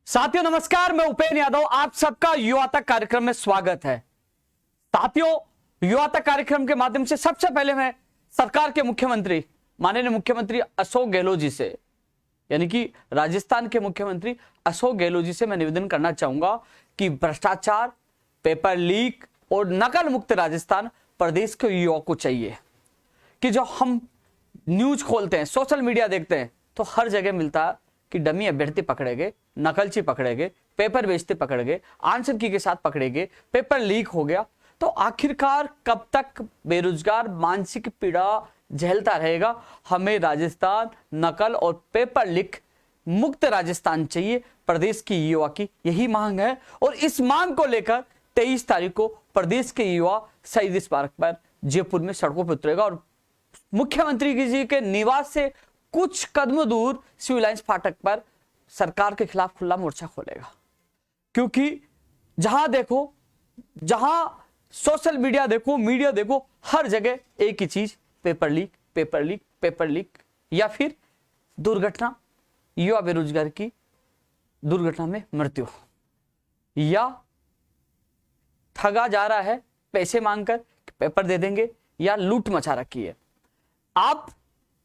साथियों नमस्कार, मैं उपेंद्र यादव, आप सबका युवा तक कार्यक्रम में स्वागत है। साथियों, युवा तक कार्यक्रम के माध्यम से सबसे पहले मैं सरकार के मुख्यमंत्री माननीय मुख्यमंत्री अशोक गहलोत जी से, यानी कि राजस्थान के मुख्यमंत्री अशोक गहलोत जी से मैं निवेदन करना चाहूंगा कि भ्रष्टाचार, पेपर लीक और नकल मुक्त राजस्थान प्रदेश के युवाओं को चाहिए। कि जो हम न्यूज खोलते हैं, सोशल मीडिया देखते हैं, तो हर जगह मिलता है कि डमी अभ्यर्थी पकड़े गए, नकलची पकड़े गए, पेपर बेचते पकड़े गए, आंसर की के साथ पकड़े गए, पेपर लीक हो गया। तो आखिरकार कब तक बेरोजगार मानसिक पीड़ा झेलता रहेगा? हमें राजस्थान नकल और पेपर लीक मुक्त राजस्थान चाहिए। प्रदेश की युवा की यही मांग है और इस मांग को लेकर 23 तारीख को प्रदेश के युवा शहीद स्मारक पर जयपुर में सड़कों पर उतरेगा और मुख्यमंत्री जी के निवास से कुछ कदम दूर सिविल लाइंस फाटक पर सरकार के खिलाफ खुला मोर्चा खोलेगा। क्योंकि जहां देखो, जहां सोशल मीडिया देखो, मीडिया देखो, हर जगह एक ही चीज, paper leak, paper leak, paper leak, या फिर दुर्घटना, युवा बेरोजगार की दुर्घटना में मृत्यु, या ठगा जा रहा है पैसे मांगकर पेपर दे देंगे, या लूट मचा रखी है। आप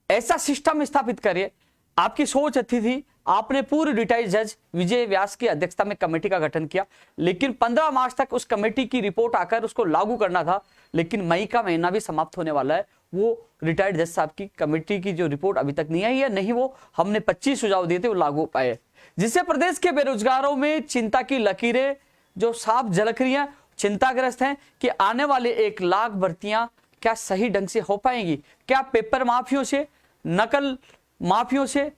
ऐसा सिस्टम स्थापित करिए। आपकी सोच अच्छी थी, आपने पूर्व रिटायर्ड जज विजय व्यास की अध्यक्षता में कमेटी का गठन किया, लेकिन 15 मार्च तक उस कमेटी की रिपोर्ट आकर उसको लागू करना था, लेकिन मई का महीना भी समाप्त होने वाला है। वो रिटायर्ड जज साहब की कमेटी की जो रिपोर्ट अभी तक नहीं आई है, नहीं वो हमने 25 सुझाव दिए थे वो लागू पाए, जिससे प्रदेश के बेरोजगारों में चिंता की लकीरें जो साफ झलक रही हैं, चिंताग्रस्त हैं कि आने वाले 1 लाख भर्तियां क्या सही ढंग से हो पाएंगी? क्या पेपर माफियों से, नकल माफियों से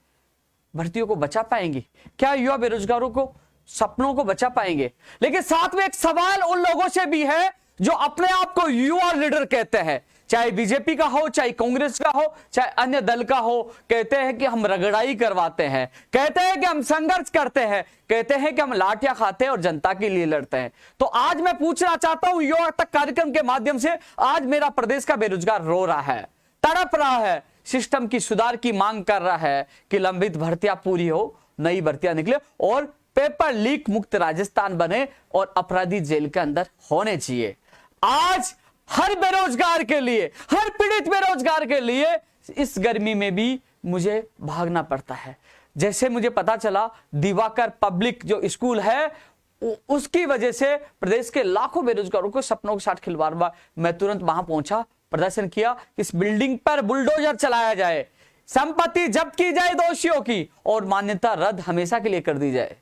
भर्तियों को बचा पाएंगी? क्या युवा बेरोजगारों को सपनों को बचा पाएंगे? लेकिन साथ में एक सवाल उन लोगों से भी है जो अपने आप को युवा लीडर कहते हैं, चाहे बीजेपी का हो, चाहे कांग्रेस का हो, चाहे अन्य दल का हो। कहते हैं कि हम रगड़ाई करवाते हैं, कहते हैं कि हम संघर्ष करते हैं, कहते हैं कि हम लाठियां खाते हैं और जनता के लिए लड़ते हैं। तो आज मैं पूछना चाहता हूं युवा तक कार्यक्रम के माध्यम से, आज मेरा प्रदेश का बेरोजगार रो रहा है, तड़प रहा है, सिस्टम की सुधार की मांग कर रहा है कि लंबित भर्तियां पूरी हो, नई भर्तियां निकले और पेपर लीक मुक्त राजस्थान बने और अपराधी जेल के अंदर होने चाहिए। आज हर बेरोजगार के लिए, हर पीड़ित बेरोजगार के लिए इस गर्मी में भी मुझे भागना पड़ता है। जैसे मुझे पता चला दिवाकर पब्लिक जो स्कूल है, उसकी वजह से प्रदेश के लाखों बेरोजगारों को सपनों के साथ खिलवाड़ हुआ। मैं तुरंत वहां पहुंचा, प्रदर्शन किया, इस बिल्डिंग पर बुलडोजर चलाया जाए, संपत्ति जब्त की जाए दोषियों की और मान्यता रद्द हमेशा के लिए कर दी जाए।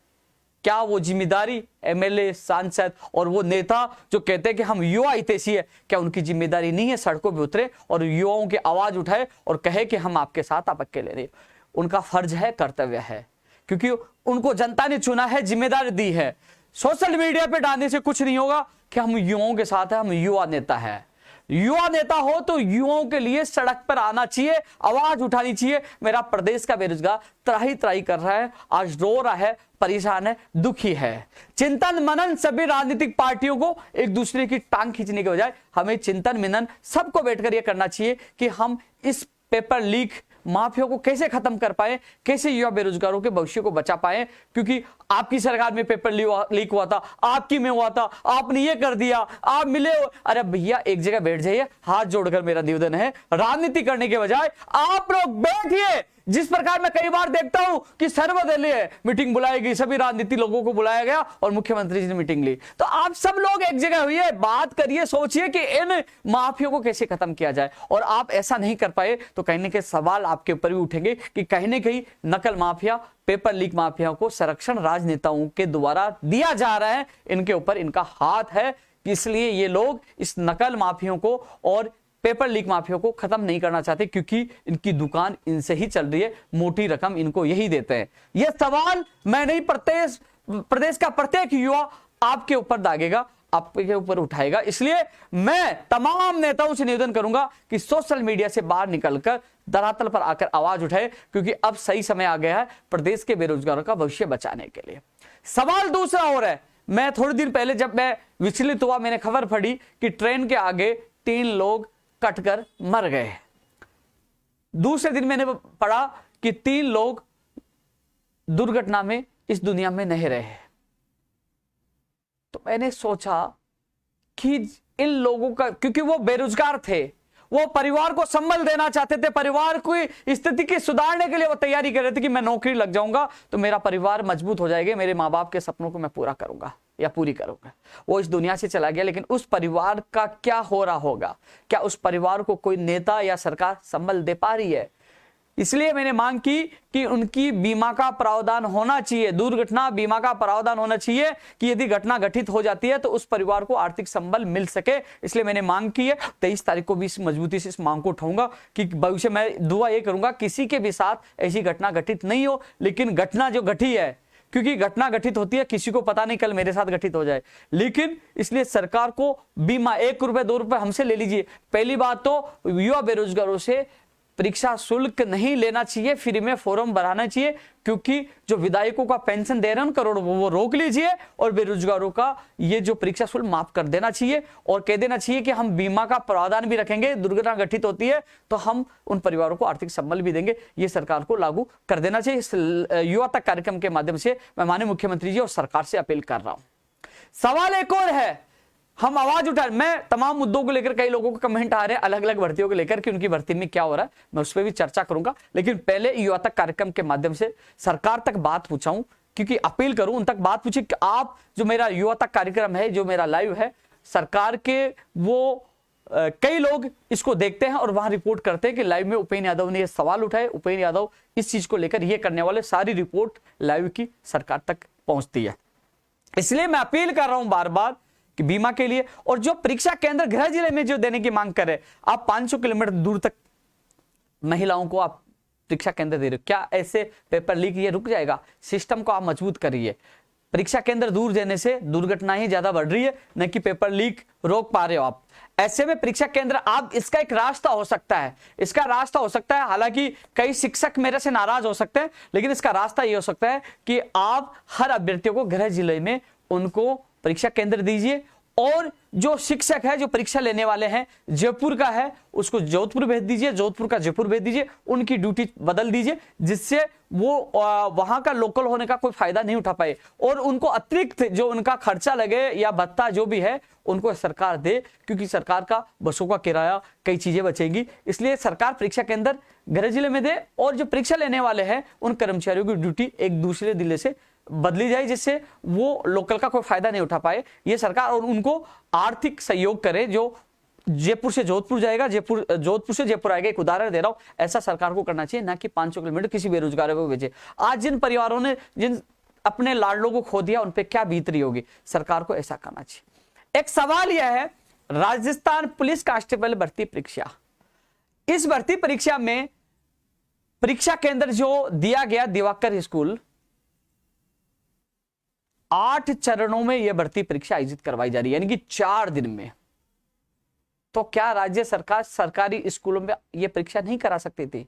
क्या वो जिम्मेदारी एमएलए, सांसद और वो नेता जो कहते हैं कि हम युवा हितैषी है, क्या उनकी जिम्मेदारी नहीं है सड़कों पे उतरे और युवाओं की आवाज उठाए और कहे कि हम आपके साथ, आप अकेले नहीं? उनका फर्ज है, कर्तव्य है, क्योंकि उनको जनता ने चुना है, जिम्मेदारी दी है। सोशल मीडिया पे डालने से कुछ नहीं होगा कि हम युवाओं के साथ है, हम युवा नेता है। युवा नेता हो तो युवाओं के लिए सड़क पर आना चाहिए, आवाज उठानी चाहिए। मेरा प्रदेश का बेरोजगार त्राही त्राही कर रहा है, आज रो रहा है, परेशान है, दुखी है। चिंतन मनन सभी राजनीतिक पार्टियों को एक दूसरे की टांग खींचने के बजाय हमें चिंतन मनन सबको बैठकर यह करना चाहिए कि हम इस पेपर लीक माफिया को कैसे खत्म कर पाए, कैसे युवा बेरोजगारों के भविष्य को बचा पाए। क्योंकि आपकी सरकार में पेपर लीक हुआ था, आपकी में हुआ था, आपने ये कर दिया, आप मिले। अरे भैया एक जगह बैठ जाइए, हाथ जोड़कर मेरा निवेदन है, राजनीति करने के बजाय आप लोग बैठिए। जिस प्रकार मैं कई बार देखता हूं कि सर्वदलीय मीटिंग बुलाई गई, सभी राजनीति लोगों को बुलाया गया और मुख्यमंत्री जी ने मीटिंग ली, तो आप सब लोग एक जगह हुई, बात करिए, सोचिए कि इन माफियों को कैसे खत्म किया जाए। और आप ऐसा नहीं कर पाए तो कहीं ना कहीं सवाल आपके ऊपर भी उठेंगे कि कहीं ना कहीं नकल माफिया, पेपर लीक माफिया को संरक्षण राजनेताओं के द्वारा दिया जा रहा है, इनके ऊपर इनका हाथ है। इसलिए ये लोग इस नकल माफियों को और पेपर लीक माफिया को खत्म नहीं करना चाहते, क्योंकि इनकी दुकान इनसे ही चल रही है, मोटी रकम इनको यही देते हैं। यह सवाल मैं नहीं, प्रदेश का प्रत्येक युवा आपके ऊपर दागेगा, आपके ऊपर उठाएगा। इसलिए मैं तमाम नेताओं से निवेदन करूंगा कि सोशल मीडिया से बाहर निकलकर धरातल पर आकर आवाज उठाए, क्योंकि अब सही समय आ गया है प्रदेश के बेरोजगारों का भविष्य बचाने के लिए। सवाल दूसरा और है, मैं थोड़े दिन पहले जब मैं विचलित हुआ, मैंने खबर पढ़ी कि ट्रेन के आगे 3 लोग कटकर मर गए। दूसरे दिन मैंने पढ़ा कि 3 लोग दुर्घटना में इस दुनिया में नहीं रहे। तो मैंने सोचा कि इन लोगों का, क्योंकि वो बेरोजगार थे, वो परिवार को संबल देना चाहते थे, परिवार की स्थिति की सुधारने के लिए वो तैयारी कर रहे थे कि मैं नौकरी लग जाऊंगा तो मेरा परिवार मजबूत हो जाएगा, मेरे माँ बाप के सपनों को मैं पूरा करूंगा या पूरी करूंगा। वो इस दुनिया से चला गया, लेकिन उस परिवार का क्या हो रहा होगा? क्या उस परिवार को कोई नेता या सरकार संबल दे पा रही है? इसलिए मैंने मांग की कि उनकी बीमा का प्रावधान होना चाहिए, दुर्घटना बीमा का प्रावधान होना चाहिए कि यदि घटना घटित हो जाती है तो उस परिवार को आर्थिक संबल मिल सके। इसलिए मैंने मांग की है। 23 तारीख को भी इस मजबूती से इस मांग को उठाऊंगा कि भविष्य में दुआ ये करूंगा किसी के भी साथ ऐसी घटना घटित नहीं हो। लेकिन घटना जो घटी है, क्योंकि घटना घटित होती है, किसी को पता नहीं कल मेरे साथ घटित हो जाए, लेकिन इसलिए सरकार को बीमा 1 रुपए 2 रुपए हमसे ले लीजिए। पहली बात तो युवा बेरोजगारों से परीक्षा शुल्क नहीं लेना चाहिए, फ्री में फॉर्म भराना चाहिए, क्योंकि जो विधायकों का पेंशन दे रहे हैं करोड़ वो रोक लीजिए और बेरोजगारों का ये जो परीक्षा शुल्क माफ कर देना चाहिए और कह देना चाहिए कि हम बीमा का प्रावधान भी रखेंगे, दुर्घटना घटित होती है तो हम उन परिवारों को आर्थिक संबल भी देंगे। ये सरकार को लागू कर देना चाहिए। इस युवा तक कार्यक्रम के माध्यम से मैं माननीय मुख्यमंत्री जी और सरकार से अपील कर रहा हूं। सवाल एक और है, हम आवाज उठा, मैं तमाम मुद्दों को लेकर, कई लोगों को कमेंट आ रहे हैं अलग अलग भर्तियों को लेकर कि उनकी भर्ती में क्या हो रहा है, मैं उस पर भी चर्चा करूंगा। लेकिन पहले युवा तक कार्यक्रम के माध्यम से सरकार तक बात पूछाऊं, क्योंकि अपील करूं उन तक बात पूछे कि आप जो मेरा युवा तक कार्यक्रम है, जो मेरा लाइव है, सरकार के वो कई लोग इसको देखते हैं और वहां रिपोर्ट करते हैं कि लाइव में उपेंद्र यादव ने ये सवाल उठाए, उपेंद्र यादव इस चीज को लेकर ये करने वाले, सारी रिपोर्ट लाइव की सरकार तक पहुंचती है। इसलिए मैं अपील कर रहा हूं बार बार कि बीमा के लिए, और जो परीक्षा केंद्र गृह जिले में जो देने की मांग करे, आप 500 किलोमीटर दूर तक महिलाओं को आप परीक्षा केंद्र दे रहे हो, क्या ऐसे पेपर लीक ये रुक जाएगा? सिस्टम को आप मजबूत करिए। परीक्षा केंद्र दूर देने से दुर्घटनाएं ज्यादा बढ़ रही है, न कि पेपर लीक रोक पा रहे हो आप। ऐसे में परीक्षा केंद्र, आप इसका एक रास्ता हो सकता है, इसका रास्ता हो सकता है, हालांकि कई शिक्षक मेरे से नाराज हो सकते हैं, लेकिन इसका रास्ता ये हो सकता है कि आप हर अभ्यर्थियों को गृह जिले में उनको परीक्षा केंद्र दीजिए, और जो शिक्षक है, जो परीक्षा लेने वाले हैं, जयपुर का है उसको जोधपुर भेज दीजिए, जोधपुर का जयपुर भेज दीजिए, उनकी ड्यूटी बदल दीजिए, जिससे वो वहां का लोकल होने का कोई फायदा नहीं उठा पाए, और उनको अतिरिक्त जो उनका खर्चा लगे या भत्ता जो भी है उनको सरकार दे, क्योंकि सरकार का बसों का किराया, कई चीजें बचेंगी। इसलिए सरकार परीक्षा केंद्र गृह जिले में दे, और जो परीक्षा लेने वाले हैं उन कर्मचारियों की ड्यूटी एक दूसरे जिले से बदली जाए, जिससे वो लोकल का कोई फायदा नहीं उठा पाए ये सरकार, और उनको आर्थिक सहयोग करे। जो जयपुर से जोधपुर जाएगा, जोधपुर से जयपुर आएगा, एक उदाहरण दे रहा हूं, ऐसा सरकार को करना चाहिए, ना कि 500 किलोमीटर किसी बेरोजगार को भेजे। आज जिन परिवारों ने जिन अपने लाडलों को खो दिया, उन पे क्या बीत रही होगी, सरकार को ऐसा करना चाहिए। एक सवाल यह है, राजस्थान पुलिस कांस्टेबल भर्ती परीक्षा, इस भर्ती परीक्षा में परीक्षा केंद्र जो दिया गया दिवाकर स्कूल, 8 चरणों में यह भर्ती परीक्षा आयोजित करवाई जा रही है, यानी कि 4 दिन में। तो क्या राज्य सरकार सरकारी स्कूलों में यह परीक्षा नहीं करा सकती थी?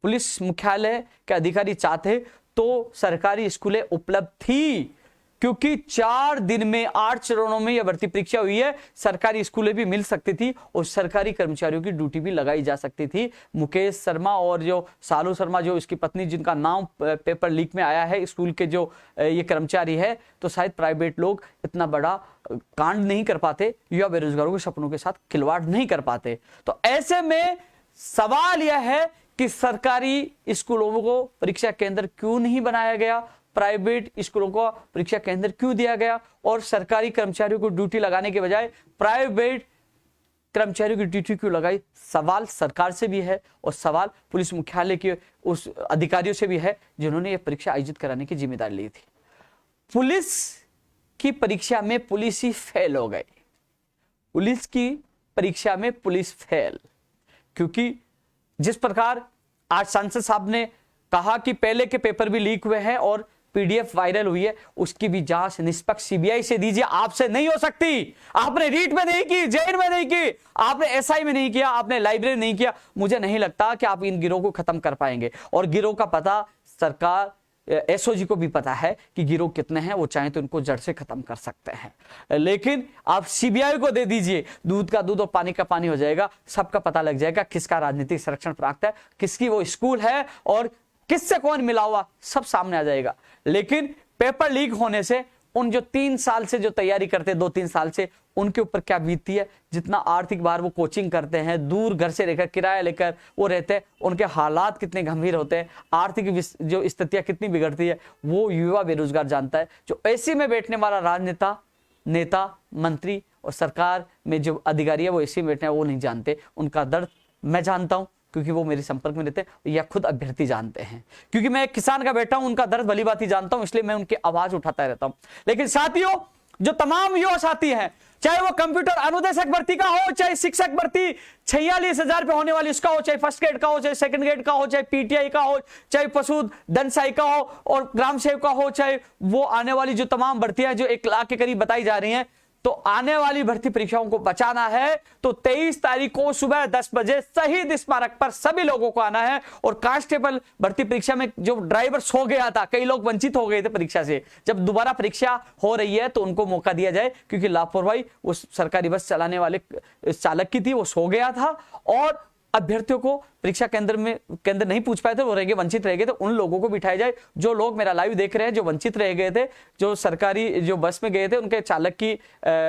पुलिस मुख्यालय के अधिकारी चाहते तो सरकारी स्कूलें उपलब्ध थी, क्योंकि 4 दिन में 8 चरणों में यह भर्ती परीक्षा हुई है। सरकारी स्कूलें भी मिल सकती थी और सरकारी कर्मचारियों की ड्यूटी भी लगाई जा सकती थी। मुकेश शर्मा और जो सालू शर्मा, जो इसकी पत्नी जिनका नाम पेपर लीक में आया है, स्कूल के जो ये कर्मचारी है, तो शायद प्राइवेट लोग इतना बड़ा कांड नहीं कर पाते, युवा बेरोजगारों के सपनों के साथ खिलवाड़ नहीं कर पाते। तो ऐसे में सवाल यह है कि सरकारी स्कूलों को परीक्षा केंद्र क्यों नहीं बनाया गया, प्राइवेट स्कूलों को परीक्षा केंद्र क्यों दिया गया, और सरकारी कर्मचारियों को ड्यूटी लगाने के बजाय प्राइवेट कर्मचारियों की ड्यूटी क्यों लगाई? सवाल सरकार से भी है और सवाल पुलिस मुख्यालय के उस अधिकारियों से भी है जिन्होंने ये परीक्षा आयोजित कराने की जिम्मेदारी ली थी। पुलिस की परीक्षा में पुलिस ही फेल हो गई, पुलिस की परीक्षा में पुलिस फेल, क्योंकि जिस प्रकार आज सांसद साहब ने कहा कि पहले के पेपर भी लीक हुए हैं और पीडीएफ वायरल हुई है, उसकी भी जांच निष्पक्ष सीबीआई से दीजिए। आपसे नहीं हो सकती, आपने रीट में नहीं की, जेल में नहीं की, आपने एसआई में नहीं किया, आपने लाइब्रेरी नहीं किया। मुझे नहीं लगता कि आप इन गिरोह को खत्म कर पाएंगे, और गिरोह का पता सरकार एसओजी को भी पता है कि गिरोह कितने हैं, वो चाहे तो इनको जड़ से खत्म कर सकते हैं। लेकिन आप सीबीआई को दे दीजिए, दूध का दूध और पानी का पानी हो जाएगा, सबका पता लग जाएगा किसका राजनीतिक संरक्षण प्राप्त है, किसकी वो स्कूल है और किससे कौन मिला हुआ, सब सामने आ जाएगा। लेकिन पेपर लीक होने से उन जो 3 साल से जो तैयारी करते हैं, 2-3 साल से, उनके ऊपर क्या बीतती है, जितना आर्थिक भार वो कोचिंग करते हैं, दूर घर से रहकर किराया लेकर वो रहते हैं, उनके हालात कितने गंभीर होते हैं, आर्थिक जो स्थितियां कितनी बिगड़ती है, वो युवा बेरोजगार जानता है। जो एसी में बैठने वाला राजनेता, नेता, मंत्री और सरकार में जो अधिकारी है वो एसी में बैठने वो नहीं जानते। उनका दर्द मैं जानता हूं क्योंकि वो मेरे संपर्क में रहते हैं, या खुद अभ्यर्थी जानते हैं, क्योंकि मैं एक किसान का बेटा हूं, उनका दर्द भली बात ही जानता हूं, इसलिए मैं उनकी आवाज उठाता रहता हूं। लेकिन साथियों, जो तमाम युवा साथी हैं, चाहे वो कंप्यूटर अनुदेशक भर्ती का हो, चाहे शिक्षक भर्ती 46,000 पे होने वाली उसका हो, चाहे फर्स्ट ग्रेड का हो, चाहे सेकंड ग्रेड का हो, चाहे पीटीआई का हो, चाहे पशुधन सहायक का हो और ग्राम सेवक का हो, चाहे वो आने वाली जो तमाम भर्तियां जो 1 लाख के करीब बताई जा रही हैं, तो आने वाली भर्ती परीक्षाओं को बचाना है तो 23 तारीख को सुबह 10 बजे शहीद स्मारक पर सभी लोगों को आना है। और कांस्टेबल भर्ती परीक्षा में जो ड्राइवर सो गया था, कई लोग वंचित हो गए थे परीक्षा से, जब दोबारा परीक्षा हो रही है तो उनको मौका दिया जाए, क्योंकि लापरवाही उस सरकारी बस चलाने वाले चालक की थी, वो सो गया था और अभ्यर्थियों को परीक्षा केंद्र नहीं पूछ पाए थे, वो रह गए, वंचित रह गए थे, उन लोगों को बिठाया जाए। जो लोग मेरा लाइव देख रहे हैं, जो वंचित रह गए थे, जो सरकारी जो बस में गए थे, उनके चालक की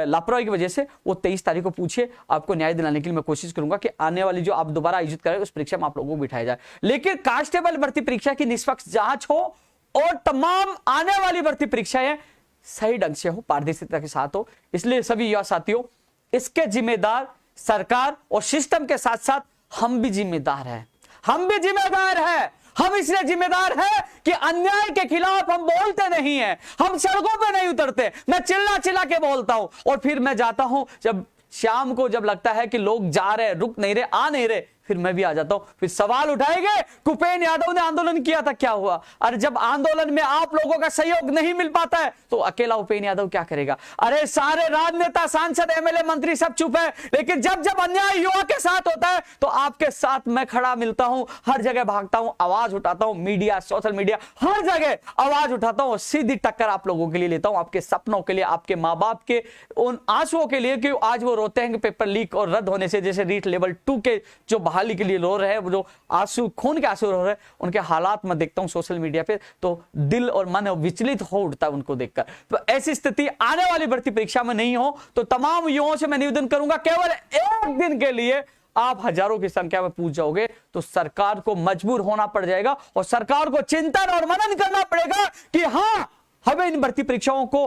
लापरवाही की वजह से, वो 23 तारीख को पूछिए, आपको न्याय दिलाने के लिए मैं कोशिश करूंगा कि आने वाली जो आप दोबारा आयोजित करें उस परीक्षा में आप लोगों को बिठाया जाए। लेकिन कांस्टेबल भर्ती परीक्षा की निष्पक्ष जांच हो और तमाम आने वाली भर्ती परीक्षाएं सही ढंग से हो, पारदर्शिता के साथ हो। इसलिए सभी युवा साथियों, इसके जिम्मेदार सरकार और सिस्टम के साथ साथ हम भी जिम्मेदार हैं। हम भी जिम्मेदार हैं। हम इसलिए जिम्मेदार हैं कि अन्याय के खिलाफ हम बोलते नहीं हैं, हम सड़कों पे नहीं उतरते। मैं चिल्ला चिल्ला के बोलता हूं और फिर मैं जाता हूं, जब शाम को जब लगता है कि लोग जा रहे, रुक नहीं रहे, आ नहीं रहे, फिर मैं भी आ जाता हूं। फिर सवाल उठाएंगे, कुपेन यादव ने आंदोलन किया था, क्या हुआ? अरे जब आंदोलन में आप लोगों का सहयोग नहीं मिल पाता है तो अकेला उपेन यादव क्या करेगा? अरे सारे राजनेता, सांसद, एमएलए, मंत्री सब चुप है, लेकिन जब जब अन्याय युवा के साथ होता है तो आपके साथ मैं खड़ा मिलता हूं, हर जगह भागता हूं, आवाज उठाता हूं, मीडिया, सोशल मीडिया, हर जगह आवाज उठाता हूं, सीधी टक्कर आप लोगों के लिए लेता हूं, आपके सपनों के लिए, आपके माँ बाप के उन आंसुओं के लिए, कि आज वो रोते हैं कि पेपर लीक और रद्द होने से, जैसे रीट लेवल 2 के जो बहाली के लिए रो रहे हैं, वो जो आंसू, खून के आंसू रो रहे हैं, उनके हालात में देखता हूं सोशल मीडिया पे, तो दिल और मन विचलित हो उठता है उनको देखकर। तो ऐसी स्थिति आने वाली भर्ती परीक्षा में नहीं हो, तो तमाम युवाओं से मैं निवेदन करूंगा, केवल एक दिन के लिए आप हजारों की संख्या में पूछ जाओगे तो सरकार को मजबूर होना पड़ जाएगा और सरकार को चिंतन और मनन करना पड़ेगा कि हां, हमें इन भर्ती परीक्षाओं को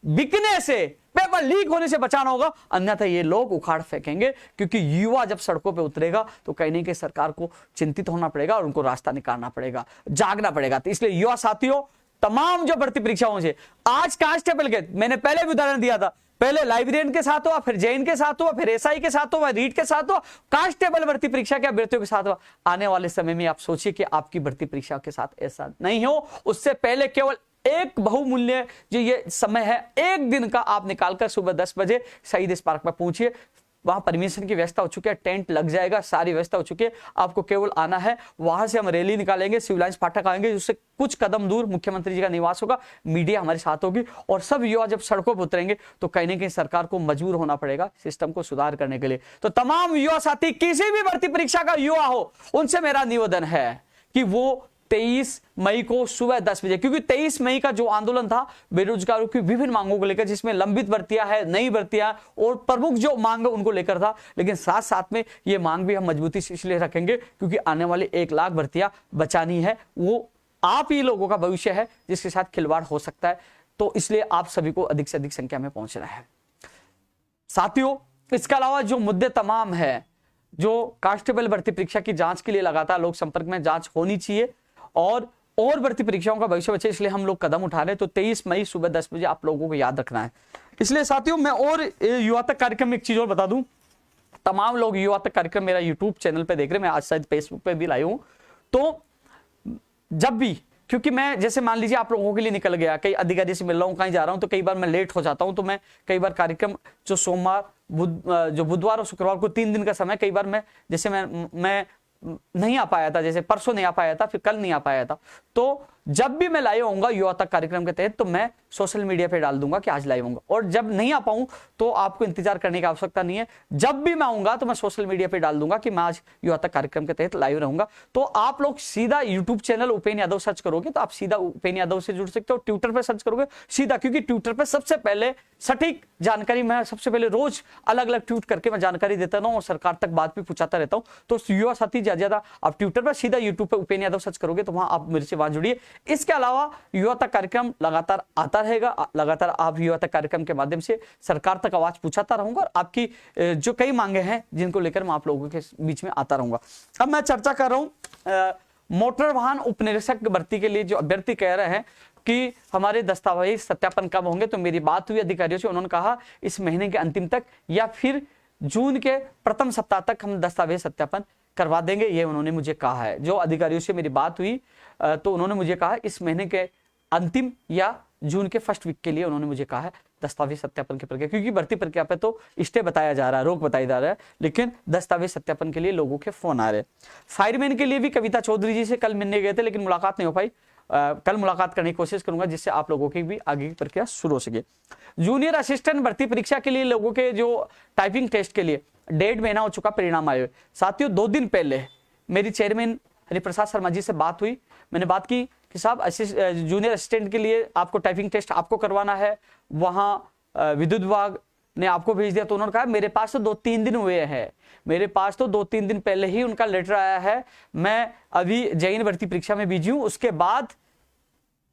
बिकने से, पेपर लीक होने से बचाना होगा, अन्यथा ये लोग उखाड़ फेंकेंगे। क्योंकि युवा जब सड़कों पे उतरेगा तो कहीं नहीं कहीं सरकार को चिंतित होना पड़ेगा और उनको रास्ता निकालना पड़ेगा, जागना पड़ेगा। तो इसलिए युवा साथियों, तमाम जो भर्ती परीक्षाओं से, आज कांस्टेबल के मैंने पहले भी उदाहरण दिया था, पहले लाइब्रेरियन के साथ हुआ, फिर जेइन के साथ हुआ, फिर एसआई के साथ हुआ, रीट के साथ हुआ, कांस्टेबल भर्ती परीक्षा के अभ्यर्थियों के साथ हुआ। आने वाले समय में आप सोचिए कि आपकी भर्ती परीक्षा के साथ ऐसा नहीं हो। उससे पहले केवल एक बहुमूल्य जो ये समय है, एक दिन का आप निकालकर सुबह 10 बजे शहीद स्मारक पर पहुंचिए। वहां परमिशन की व्यवस्था हो चुकी है, टेंट लग जाएगा, सारी व्यवस्था हो चुकी है, आपको केवल आना है। वहां से हम रैली निकालेंगे, सिविल लाइंस फाटक आएंगे, जिससे कुछ कदम दूर मुख्यमंत्री जी का निवास होगा, मीडिया हमारे साथ होगी और सब युवा जब सड़कों पर उतरेंगे तो कहीं ना कहीं सरकार को मजबूर होना पड़ेगा सिस्टम को सुधार करने के लिए। तो तमाम युवा साथी, किसी भी भर्ती परीक्षा का युवा हो, उनसे मेरा निवेदन है कि वो 23 मई को सुबह 10 बजे, क्योंकि 23 मई का जो आंदोलन था बेरोजगारों की विभिन्न मांगों को लेकर, जिसमें लंबित भर्तियां है, नई भर्तियां और प्रमुख जो मांग उनको लेकर था, लेकिन साथ साथ में ये मांग भी हम मजबूती से इसलिए रखेंगे क्योंकि आने वाली 1 लाख भर्तियां बचानी है। वो आप ही लोगों का भविष्य है जिसके साथ खिलवाड़ हो सकता है, तो इसलिए आप सभी को अधिक से अधिक संख्या में पहुंचना है। साथियों, इसके अलावा जो मुद्दे तमाम है, जो कांस्टेबल भर्ती परीक्षा की जांच के लिए लगातार लोक संपर्क में जांच होनी चाहिए और भर्ती परीक्षाओं का भविष्य बचे, इसलिए हम लोग कदम उठा रहे हैं। तो 23 मई सुबह 10 बजे आप लोगों को याद रखना है। इसलिए साथियों, मैं और युवा तक कार्यक्रम में एक चीज और बता दूं, तमाम लोग युवा तक कार्यक्रम मेरा यूट्यूब चैनल पे देख रहे हैं, मैं आज शायद फेसबुक पे भी लाया हूं। तो जब भी, क्योंकि मैं जैसे मान लीजिए आप लोगों के लिए निकल गया, कई अधिकारी से मिल रहा हूं, कहीं जा रहा हूं, तो कई बार मैं लेट हो जाता हूं, तो मैं कई बार कार्यक्रम जो सोमवार, जो बुधवार और शुक्रवार को 3 दिन का समय, कई बार मैं जैसे मैं नहीं आ पाया था, जैसे परसों नहीं आ पाया था, फिर कल नहीं आ पाया था, तो जब भी मैं लाइव आऊंगा युवा तक कार्यक्रम के तहत तो मैं सोशल मीडिया पे डाल दूंगा कि आज लाइव आऊंगा, और जब नहीं आ पाऊं तो आपको इंतजार करने की आवश्यकता नहीं है। जब भी मैं आऊंगा तो मैं सोशल मीडिया पे डाल दूंगा कि मैं आज युवा तक कार्यक्रम के तहत लाइव रहूंगा। तो आप लोग सीधा YouTube channel Upen Yadav search करोगे तो आप सीधा उपेन यादव से जुड़ सकते हो। ट्विटर पे सर्च करोगे सीधा, क्योंकि ट्विटर पे सबसे पहले सटीक जानकारी मैं सबसे पहले रोज अलग अलग ट्वीट करके मैं जानकारी देता हूं और सरकार तक बात भी पहुंचाता रहता हूं। तो युवा साथी ज्यादा आप ट्विटर पर सीधा यूट्यूब पे उपेन यादव सर्च करोगे तो वहां आप मेरे से वहां जुड़िए। इसके अलावा युवा तक कार्यक्रम लगातार आता रहेगा, लगातार आप युवा तक कार्यक्रम के माध्यम से सरकार तक आवाज पहुंचाता रहूंगा और आपकी जो कई मांगे हैं जिनको लेकर मैं आप लोगों के बीच में आता रहूंगा। अब मैं चर्चा कर रहा हूं मोटर वाहन उपनिरीक्षक भर्ती के लिए जो अभ्यर्थी कह रहे हैं कि हमारे दस्तावेज सत्यापन कब होंगे, तो मेरी बात हुई अधिकारियों से, उन्होंने कहा इस महीने के अंतिम तक या फिर जून के प्रथम सप्ताह तक हम दस्तावेज सत्यापन करवा देंगे, ये उन्होंने मुझे कहा है। जो अधिकारियों से मेरी बात हुई तो उन्होंने मुझे कहा इस महीने के अंतिम या जून के फर्स्ट वीक के लिए उन्होंने मुझे कहा है दस्तावेज सत्यापन की प्रक्रिया, क्योंकि भर्ती प्रक्रिया पे तो स्टे बताया जा रहा है, रोक बताया जा रहा है, लेकिन दस्तावेज सत्यापन के लिए लोगों के फोन आ रहे हैं। फायरमैन के लिए भी कविता चौधरी जी से कल मिलने गए थे लेकिन मुलाकात नहीं हो पाई। कल मुलाकात करने की कोशिश करूंगा जिससे आप लोगों की भी आगे की प्रक्रिया शुरू हो सके। जूनियर असिस्टेंट भर्ती परीक्षा के लिए लोगों के जो टाइपिंग टेस्ट के लिए 1.5 महीना हो चुका, परिणाम आए। साथियों 2 दिन पहले मेरी चेयरमैन हरिप्रसाद शर्मा जी से बात हुई, मैंने बात की कि साहब जूनियर असिस्टेंट के लिए आपको टाइपिंग टेस्ट आपको करवाना है, वहां विद्युत विभाग ने आपको भेज दिया। तो उन्होंने कहा मेरे पास तो 2-3 दिन हुए हैं, मेरे पास तो 2-3 दिन पहले ही उनका लेटर आया है, मैं अभी जैन भर्ती परीक्षा में बिजी हूं, उसके बाद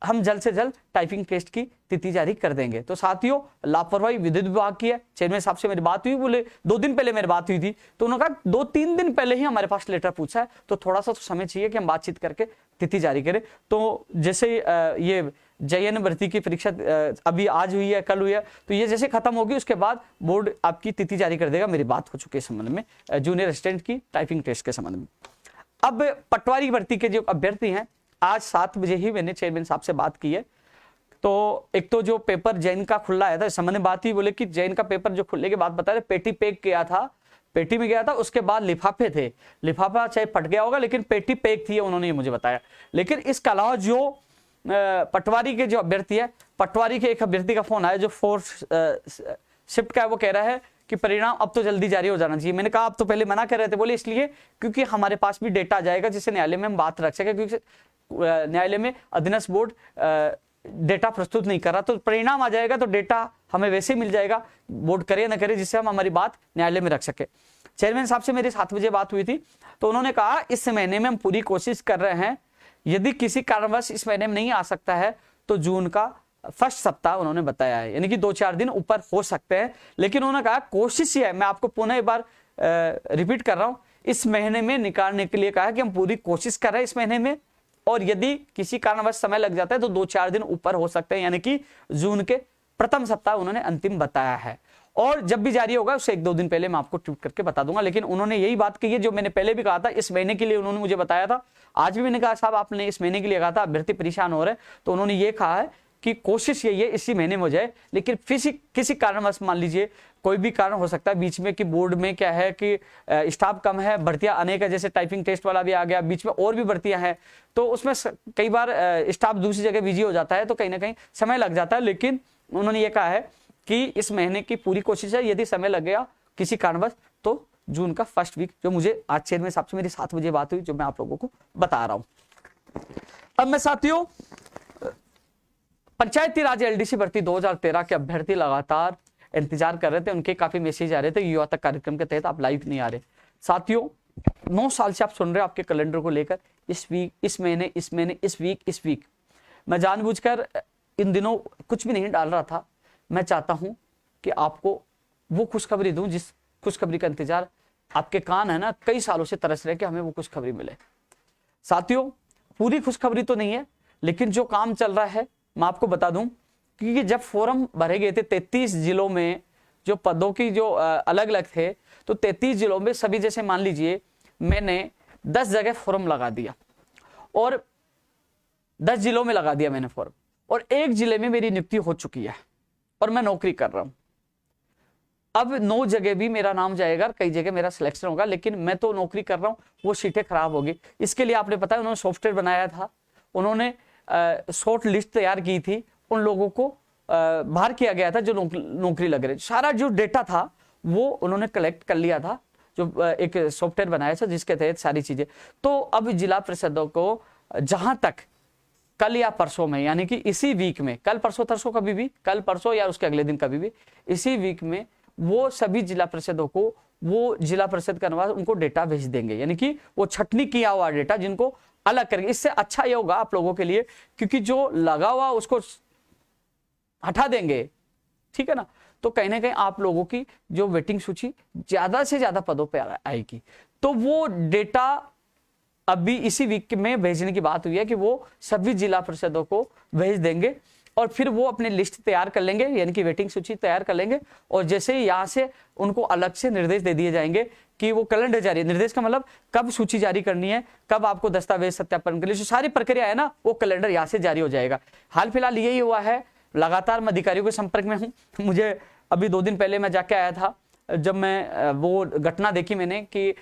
हम जल्द से जल्द टाइपिंग टेस्ट की तिथि जारी कर देंगे। तो साथियों लापरवाही विद्युत विभाग की है। चेयरमैन साहब से मेरी बात हुई, बोले 2 दिन पहले मेरी बात हुई थी, तो उन्होंने कहा 2-3 दिन पहले ही हमारे पास लेटर पूछा है, तो थोड़ा सा तो समय चाहिए कि हम बातचीत करके तिथि जारी करें। तो जैसे ये जयन भर्ती की परीक्षा अभी आज हुई है, कल हुई है, तो ये जैसे खत्म होगी उसके बाद बोर्ड आपकी तिथि जारी कर देगा। मेरी बात हो चुकी है इस संबंध में जूनियर असिस्टेंट की टाइपिंग टेस्ट के संबंध में। अब पटवारी भर्ती के जो अभ्यर्थी हैं, आज 7 बजे ही मैंने चेयरमैन साहब से बात की है। तो एक तो जो पेपर जैन का खुला आया था, इस संबंध में बात ही, बोले कि जैन का पेपर जो खुलने के बाद बता रहे पेटी पैक किया था, पेटी में गया था, उसके बाद लिफाफे थे, लिफाफा चाहे फट गया होगा लेकिन पेटी पैक थी, उन्होंने ये मुझे बताया। लेकिन इसके अलावा जो पटवारी के जो अभ्यर्थी है, पटवारी के एक अभ्यर्थी का फोन आया जो 4th शिफ्ट का है, वो कह रहा है कि परिणाम अब तो जल्दी जारी हो जाना चाहिए। मैंने कहा आप तो पहले मना कर रहे थे, बोले इसलिए क्योंकि हमारे पास भी डेटा आ जाएगा जिससे न्यायालय में हम बात रख सके, क्योंकि न्यायालय में अधीनस्थ बोर्ड डेटा प्रस्तुत नहीं कर रहा, तो परिणाम आ जाएगा तो डेटा हमें वैसे मिल जाएगा, बोर्ड करे ना करे, जिससे हम हमारी बात न्यायालय में रख सके। चेयरमैन साहब से मेरी 7 बजे बात हुई थी, तो उन्होंने कहा इस महीने में हम पूरी कोशिश कर रहे हैं, यदि किसी कारणवश इस महीने में नहीं आ सकता है तो जून का फर्स्ट सप्ताह उन्होंने बताया है, यानी कि 2-4 दिन ऊपर हो सकते हैं। लेकिन उन्होंने कहा कोशिश ये है, मैं आपको पुनः एक बार रिपीट कर रहा हूं, इस महीने में निकालने के लिए कहा कि हम पूरी कोशिश कर रहे हैं इस महीने में, और यदि किसी कारणवश समय लग जाता है तो 2-4 दिन ऊपर हो सकते हैं, यानी कि जून के प्रथम सप्ताह उन्होंने अंतिम बताया है। और जब भी जारी होगा उससे 1-2 दिन पहले मैं आपको ट्वीट करके बता दूंगा। लेकिन उन्होंने यही बात कही है जो मैंने पहले भी कहा था, इस महीने के लिए उन्होंने मुझे बताया था। आज भी मैंने कहा साहब आपने इस महीने के लिए कहा था, अभ्यर्थी परेशान हो रहे, तो उन्होंने ये कहा है कि कोशिश यही है इसी महीने में हो जाए। लेकिन किसी कारणवश मान लीजिए कोई भी कारण हो सकता है बीच में, कि बोर्ड में क्या है कि स्टाफ कम है, भर्तियां अनेक है, जैसे टाइपिंग टेस्ट वाला भी आ गया, बीच में और भी भर्तियां हैं, तो उसमें कई बार स्टाफ दूसरी जगह बिजी हो जाता है, तो कहीं ना कहीं समय लग जाता है। लेकिन उन्होंने ये कहा है कि इस महीने की पूरी कोशिश है, यदि समय लग गया किसी कारणवश तो जून का फर्स्ट वीक, जो मुझे आज चेयरमैन साहब से मेरी 7 बजे बात हुई, जो मैं आप लोगों को बता रहा हूं। अब मैं साथियों पंचायती राज एलडीसी भर्ती 2013 के अभ्यर्थी लगातार इंतजार कर रहे थे, उनके काफी मैसेज आ रहे थे युवा तक कार्यक्रम के तहत आप लाइव नहीं आ रहे। साथियों 9 साल से आप सुन रहे हो आपके कैलेंडर को लेकर, इस वीक, इस महीने, इस महीने, इस वीक मैं जानबूझकर इन दिनों कुछ भी नहीं डाल रहा था। मैं चाहता हूं कि आपको वो खुशखबरी दूं जिस खुशखबरी का इंतजार आपके कान है ना कई सालों से तरस रहे कि हमें वो खुशखबरी मिले। साथियों पूरी खुशखबरी तो नहीं है, लेकिन जो काम चल रहा है मैं आपको बता दूं, क्योंकि जब फॉर्म भरे गए थे 33 जिलों में, जो पदों की जो अलग अलग थे, तो 33 जिलों में सभी, जैसे मान लीजिए मैंने 10 जगह फॉर्म लगा दिया और 10 जिलों में लगा दिया मैंने फॉर्म, और 1 जिले में मेरी नियुक्ति हो चुकी है और मैं नौकरी कर रहा हूं। अब 9 जगह भी मेरा नाम जाएगा, कई जगह मेरा सिलेक्शन होगा, लेकिन मैं तो नौकरी कर रहा हूं, वो सीटें खराब होगी। इसके लिए आपने पता है उन्होंने सॉफ्टवेयर बनाया था, उन्होंने शॉर्ट लिस्ट तैयार की थी, उन लोगों को बाहर किया गया था जो नौकरी लग रहे। सारा जो डेटा था वो उन्होंने कलेक्ट कर लिया था, जो एक सॉफ्टवेयर बनाया था जिसके तहत सारी चीजें। तो अब जिला परिषदों को जहां तक कल या परसों में, यानी कि इसी वीक में, कल परसों तरसों कभी भी, कल परसों या उसके अगले दिन कभी भी, इसी वीक में वो सभी जिला परिषदों को वो जिला परिषद का नवाज उनको डेटा भेज देंगे, यानी कि वो छटनी किया हुआ डेटा जिनको अलग करेंगे। इससे अच्छा ये होगा आप लोगों के लिए, क्योंकि जो लगा हुआ उसको हटा देंगे, ठीक है ना। तो कहीं ना कहीं आप लोगों की जो वेटिंग सूची ज्यादा से ज्यादा पदों पे आएगी। तो वो डेटा अभी इसी वीक में भेजने की बात हुई है कि वो सभी जिला परिषदों को भेज देंगे और फिर वो अपनी लिस्ट तैयार कर लेंगे, यानी कि वेटिंग सूची तैयार कर लेंगे। और जैसे ही यहाँ से उनको अलग से निर्देश दे दिए जाएंगे कि वो कैलेंडर जारी, निर्देश का मतलब कब सूची जारी करनी है, कब आपको दस्तावेज सत्यापन के लिए जो सारी प्रक्रिया है ना, वो कैलेंडर यहाँ से जारी हो जाएगा। हाल फिलहाल यही हुआ है, लगातार मैं अधिकारियों के संपर्क में हूँ। मुझे अभी 2 दिन पहले मैं जाके आया था, जब मैं वो घटना देखी मैंने कि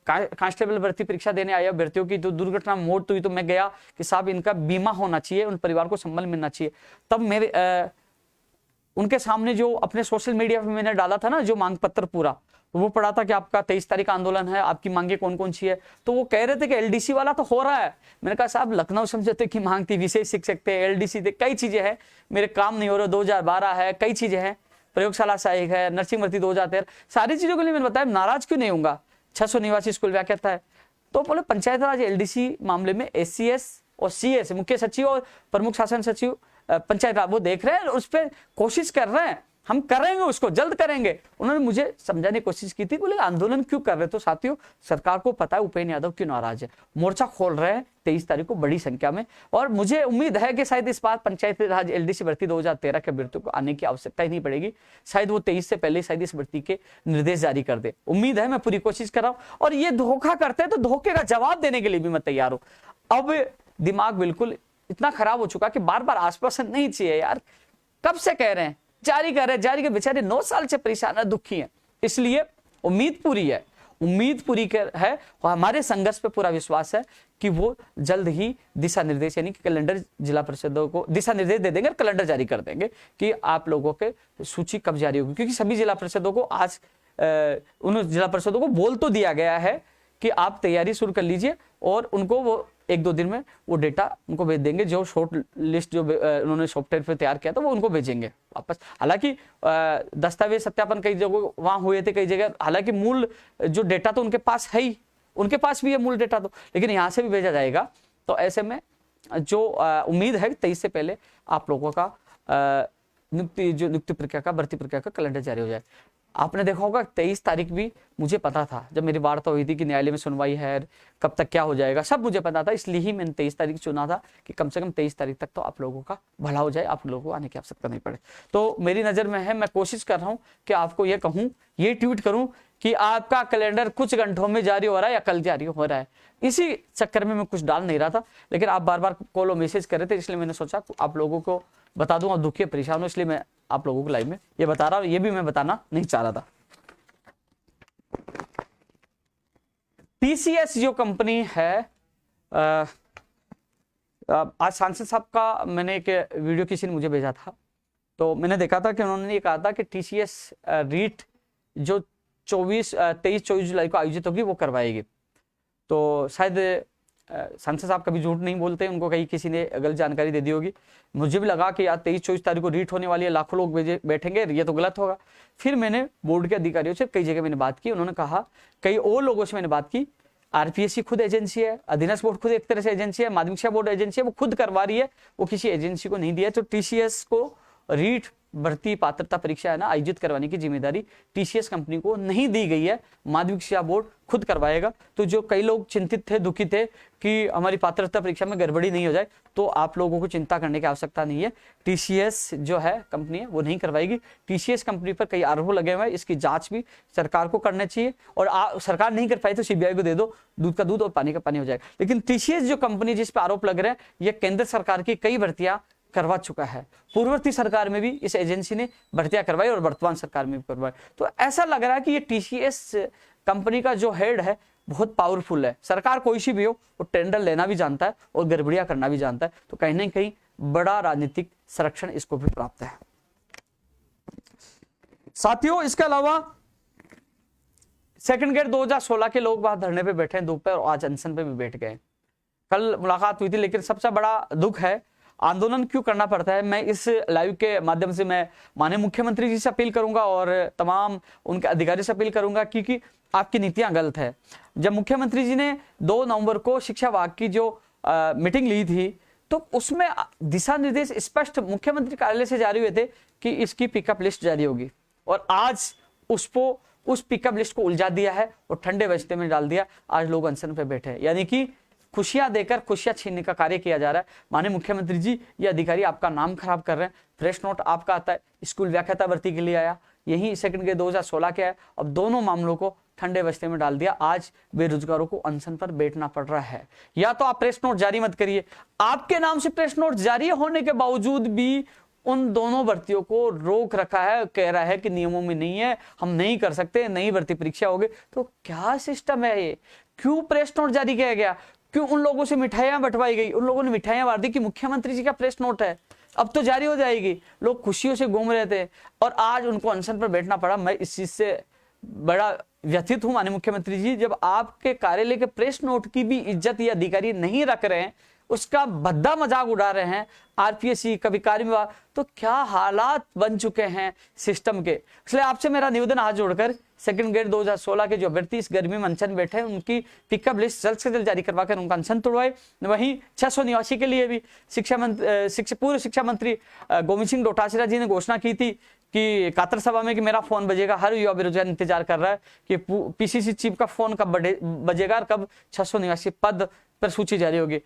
कांस्टेबल भर्ती परीक्षा देने आया अभ्यर्थियों की तो दुर्घटना मौत हुई, तो मैं गया कि साहब इनका बीमा होना चाहिए, उन परिवार को संबल मिलना चाहिए। तब मेरे उनके सामने जो अपने सोशल मीडिया पे मैंने डाला था ना जो मांग पत्र पूरा, तो वो पढ़ा था कि आपका 23 तारीख आंदोलन है, आपकी मांगे कौन कौन सी है। तो वो कह रहे थे कि एलडीसी वाला तो हो रहा है। मैंने कहा साहब लखनऊ समझौते की मांग थी, विशेष शिक्षक थे, एलडीसी थे, कई चीजें हैं, मेरे काम नहीं हो रहे, 2012 है, कई चीजें हैं, प्रयोगशाला सहायक है, नर्सिंग भर्ती 2013, सारी चीजों के लिए मैंने बताया नाराज क्यों नहीं होऊंगा। 600 निवासी स्कूल व्याख्याता है। तो बोले पंचायत राज एलडीसी मामले में एससीएस और सीएस मुख्य सचिव और प्रमुख शासन सचिव पंचायत राज वो देख रहे हैं, उस पर कोशिश कर रहे हैं, हम करेंगे, उसको जल्द करेंगे। उन्होंने मुझे समझाने की कोशिश की थी, बोले आंदोलन क्यों कर रहे। तो साथियों सरकार को पता है उपेंद्र यादव क्यों नाराज है, मोर्चा खोल रहे हैं 23 तारीख को बड़ी संख्या में। और मुझे उम्मीद है कि शायद इस बार पंचायत राज एलडीसी भर्ती 2013 के अभ्यर्थियों को आने की आवश्यकता ही नहीं पड़ेगी। शायद वो 23 से पहले शायद इस भर्ती के निर्देश जारी कर दे। उम्मीद है, मैं पूरी कोशिश कर रहा हूं। और ये धोखा करते हैं तो धोखे का जवाब देने के लिए भी मैं तैयार हूं। अब दिमाग बिल्कुल इतना खराब हो चुका कि बार बार आश्वासन नहीं चाहिए यार। कब से कह रहे हैं, जारी कर रहे हैं, जारी के बेचारे 9 साल से परेशान है, दुखी हैं। इसलिए उम्मीद पूरी है, उम्मीद पूरी है और हमारे संघर्ष पे पूरा विश्वास है कि वो जल्द ही दिशा निर्देश यानी कि कैलेंडर जिला परिषदों को दिशा निर्देश दे देंगे और कैलेंडर जारी कर देंगे कि आप लोगों के सूची कब जारी होगी। क्योंकि सभी जिला परिषदों को आज उन जिला परिषदों को बोल तो दिया गया है कि आप तैयारी शुरू कर लीजिए और उनको वो 1-2 दिन में वो डेटा उनको भेज देंगे। जो शॉर्ट लिस्ट जो उन्होंने सॉफ्टवेयर पे तैयार किया था वो उनको भेजेंगे वापस। हालांकि दस्तावेज सत्यापन कई जगह वहां हुए थे, कई जगह, हालांकि मूल जो डेटा तो उनके पास है ही, उनके पास भी है मूल डेटा तो, लेकिन यहाँ से भी भेजा जाएगा। तो ऐसे में जो उम्मीद है 23 से पहले आप लोगों का नियुक्ति प्रक्रिया का, भर्ती प्रक्रिया का कैलेंडर जारी हो जाए। आपने देखा होगा 23 तारीख भी मुझे पता था, जब मेरी वार्ता हुई थी कि न्यायालय में सुनवाई है, कब तक क्या हो जाएगा, सब मुझे पता था। इसलिए ही मैंने 23 तारीख चुना था कि कम से कम 23 तारीख तक तो आप लोगों का भला हो जाए, आप लोगों को आने की आवश्यकता नहीं पड़े। तो मेरी नज़र में है, मैं कोशिश कर रहा हूँ कि आपको ये कहूँ, ये ट्वीट करूँ कि आपका कैलेंडर कुछ घंटों में जारी हो रहा है या कल जारी हो रहा है। इसी चक्कर में मैं कुछ डाल नहीं रहा था, लेकिन आप बार बार कॉल और मैसेज कर रहे थे, इसलिए मैंने सोचा आप लोगों को बता दूं। आप दुखी परेशान हो, इसलिए मैं आप लोगों को लाइव में ये बता रहा हूँ। ये भी मैं बताना नहीं चाह रहा था। टीसीएस जो कंपनी है, आज सांसद साहब का मैंने एक वीडियो किसी ने मुझे भेजा था, तो मैंने देखा था कि उन्होंने ये कहा था कि टीसीएस रीट जो 23-24 जुलाई को आयोजित होगी वो करवाएगी। तो शायद सांसद साहब कभी झूठ नहीं बोलते, उनको कहीं किसी ने गलत जानकारी दे दी होगी। मुझे भी लगा कि यार 23-24 तारीख को रीट होने वाली है, लाखों लोग बैठेंगे, ये तो गलत होगा। फिर मैंने बोर्ड के अधिकारियों से कई जगह मैंने बात की, उन्होंने कहा, कई और लोगों से मैंने बात की, आरपीएससी खुद एजेंसी है, अधीनस्थ बोर्ड खुद एक तरह से एजेंसी है, माध्यमिक शिक्षा बोर्ड एजेंसी है, वो खुद करवा रही है, वो किसी एजेंसी को नहीं दिया। तो टीसीएस को रीट भर्ती पात्रता परीक्षा है ना आयोजित करवाने की जिम्मेदारी टीसीएस कंपनी को नहीं दी गई है, माध्यमिक शिक्षा बोर्ड खुद करवाएगा। तो जो कई लोग चिंतित थे, दुखी थे कि हमारी पात्रता परीक्षा में गड़बड़ी नहीं हो जाए, तो आप लोगों को चिंता करने की आवश्यकता नहीं है। टीसीएस जो है कंपनी है वो नहीं करवाएगी। टीसीएस कंपनी पर कई आरोप लगे हुए हैं, इसकी जांच भी सरकार को करना चाहिए, और सरकार नहीं कर पाई तो सीबीआई को दे दो, दूध का दूध और पानी का पानी हो जाएगा। लेकिन टीसीएस जो कंपनी जिस पर आरोप लग रहे हैं, ये केंद्र सरकार की कई भर्तियां करवा चुका है। पूर्ववर्ती सरकार में भी इस एजेंसी ने भर्तियां करवाई और वर्तमान सरकार में भी करवाई। तो ऐसा लग रहा है कि ये टीसीएस कंपनी का जो हेड है बहुत पावरफुल है। सरकार कोई सी भी हो, वो टेंडर लेना भी जानता है और गड़बड़ियां करना भी जानता है, तो कहीं ना कहीं बड़ा राजनीतिक संरक्षण इसको भी प्राप्त है। साथियों, इसके अलावा सेकंड गेट 2016 के लोग वहां धरने पे बैठे हैं दोपहर, और आज अनशन पे भी बैठ गए। कल मुलाकात हुई थी, लेकिन सबसे बड़ा दुख है, आंदोलन क्यों करना पड़ता है। मैं इस लाइव के माध्यम से मैं माननीय मुख्यमंत्री जी से अपील करूंगा और तमाम उनके अधिकारी से अपील करूंगा, क्योंकि आपकी नीतियां गलत है। जब मुख्यमंत्री जी ने 2 नवंबर को शिक्षा विभाग की जो मीटिंग ली थी, तो उसमें दिशा निर्देश स्पष्ट मुख्यमंत्री कार्यालय से जारी हुए थे कि इसकी पिकअप लिस्ट जारी होगी, और आज उस पिकअप लिस्ट को उलझा दिया है और ठंडे बस्ते में डाल दिया। आज लोग अनशन पे बैठे हैं, यानी कि खुशियां देकर खुशियां छीनने का कार्य किया जा रहा है। माननीय मुख्यमंत्री जी, ये अधिकारी आपका नाम खराब कर रहे हैं। फ्रेश नोट आपका आता है, स्कूल व्याख्याता भर्ती के लिए आया, यही सेकंड गेट 2016 के है। अब दोनों मामलों को ठंडे बस्ते में डाल दिया। आज बेरोजगारों को अनशन पर बैठना पड़ रहा है। या तो आप प्रेस नोट जारी मत करिए, आपके नाम से प्रेस नोट जारी होने के बावजूद भी उन दोनों भर्तियों को रोक रखा है, कह रहा है कि नियमों में नहीं है, हम नहीं कर सकते, नई भर्ती परीक्षा होगी। तो क्या सिस्टम है ये? क्यों प्रेस नोट जारी किया गया? क्यों उन लोगों से मिठाइयां बंटवाई गई? उन लोगों ने मिठाइयां बांट दी कि मुख्यमंत्री जी का प्रेस नोट है, अब तो जारी हो जाएगी। लोग खुशियों से घूम रहे थे और आज उनको अनशन पर बैठना पड़ा। मैं इस चीज से बड़ा व्यथित हूं माननीय मुख्यमंत्री जी। जब आपके कार्यालय के प्रेस नोट की भी इज्जत ये अधिकारी नहीं रख रहे हैं, उसका भद्दा मजाक उड़ा रहे हैं, आरपीएससी कभी कार्य विभाग, तो क्या हालात बन चुके हैं सिस्टम के। इसलिए आपसे मेरा निवेदन हाथ जोड़कर सेकंड गेट 2016 के जो अभ्यर्थी इस गर्मी में अनशन बैठे हैं, उनकी पिकअप लिस्ट जल्द से जल्द जारी करवाकर उनका अनशन तोड़वाए। वहीं 689 के लिए भी पूर्व शिक्षा मंत्री गोविंद सिंह डोटासरा जी ने घोषणा की थी कि कातर सभा में कि मेरा फोन बजेगा। हर युवा बेरोजगार इंतजार कर रहा है कि पीसीसी चीफ का फोन कब बजेगा और कब 689 पद पर सूची जारी होगी।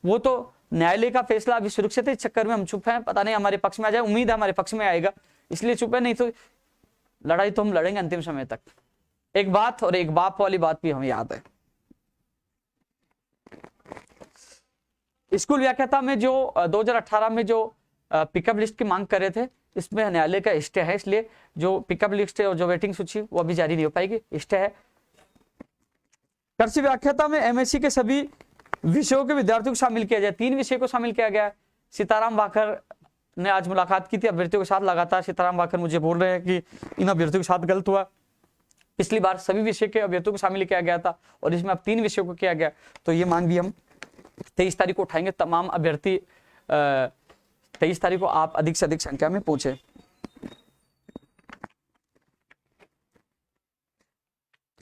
वो तो न्यायालय का फैसला अभी सुरक्षित है, इस चक्कर में हम चुप हैं, पता नहीं हमारे पक्ष में आ जाए। उम्मीद है हमारे पक्ष में आएगा, इसलिए चुप है, नहीं तो लड़ाई तो हम लड़ेंगे अंतिम समय तक। एक बात और एक बाप वाली बात भी हमें याद है। स्कूल व्याख्याता में जो 2018 में जो पिकअप लिस्ट की मांग कर रहे थे, इसमें न्यायालय का स्टे है, इसलिए जो पिकअप लिस्ट है और जो वेटिंग सूची वो अभी जारी नहीं हो पाएगी, स्टे है। कृषि व्याख्याता में एमएससी के सभी विषयों के विद्यार्थियों को शामिल किया जाए। 3 विषय को शामिल किया गया है। सीताराम वाकर ने आज मुलाकात की थी अभ्यर्थियों के साथ। लगातार सीताराम वाकर मुझे बोल रहे हैं कि इन अभ्यर्थियों के साथ गलत हुआ। पिछली बार सभी विषय के अभ्यर्थियों को शामिल किया गया था और इसमें अब 3 विषयों को किया गया, तो ये मांग भी हम 23 तारीख को उठाएंगे। तमाम अभ्यर्थी 23 तारीख को आप अधिक से अधिक संख्या में पहुंचे।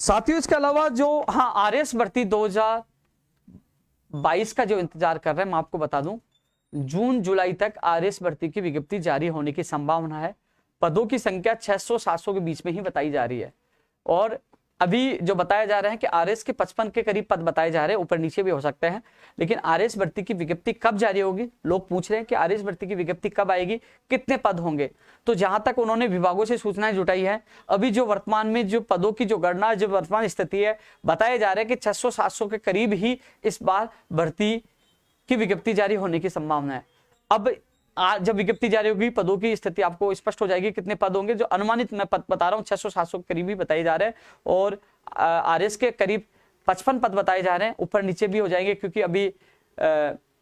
साथियों, इसके अलावा जो आरएस भर्ती 2022 का जो इंतजार कर रहे हैं, मैं आपको बता दूं, जून जुलाई तक आरएस भर्ती की विज्ञप्ति जारी होने की संभावना है। पदों की संख्या 600-700 के बीच में ही बताई जा रही है, और अभी जो बताया जा रहा है कि आरएस के 55 के करीब पद बताए जा रहे हैं, ऊपर नीचे भी हो सकते हैं। लेकिन आरएस भर्ती की विज्ञप्ति कब जारी होगी? लोग पूछ रहे हैं कि आरएस भर्ती की विज्ञप्ति कब आएगी, कितने पद होंगे। तो जहां तक उन्होंने विभागों से सूचनाएं जुटाई है, अभी जो वर्तमान में जो पदों की जो गणना, जो वर्तमान स्थिति है, बताया जा रहा है कि 600-700 के करीब ही इस बार भर्ती की विज्ञप्ति जारी होने की संभावना है। अब जब विज्ञप्ति जारी होगी, पदों की स्थिति आपको स्पष्ट हो जाएगी, कितने पद होंगे। जो अनुमानित मैं पद बता रहा हूँ 600-700 के करीब ही बताए जा रहे हैं, और आरएस के करीब 55 पद बताए जा रहे हैं। ऊपर नीचे भी हो जाएंगे क्योंकि अभी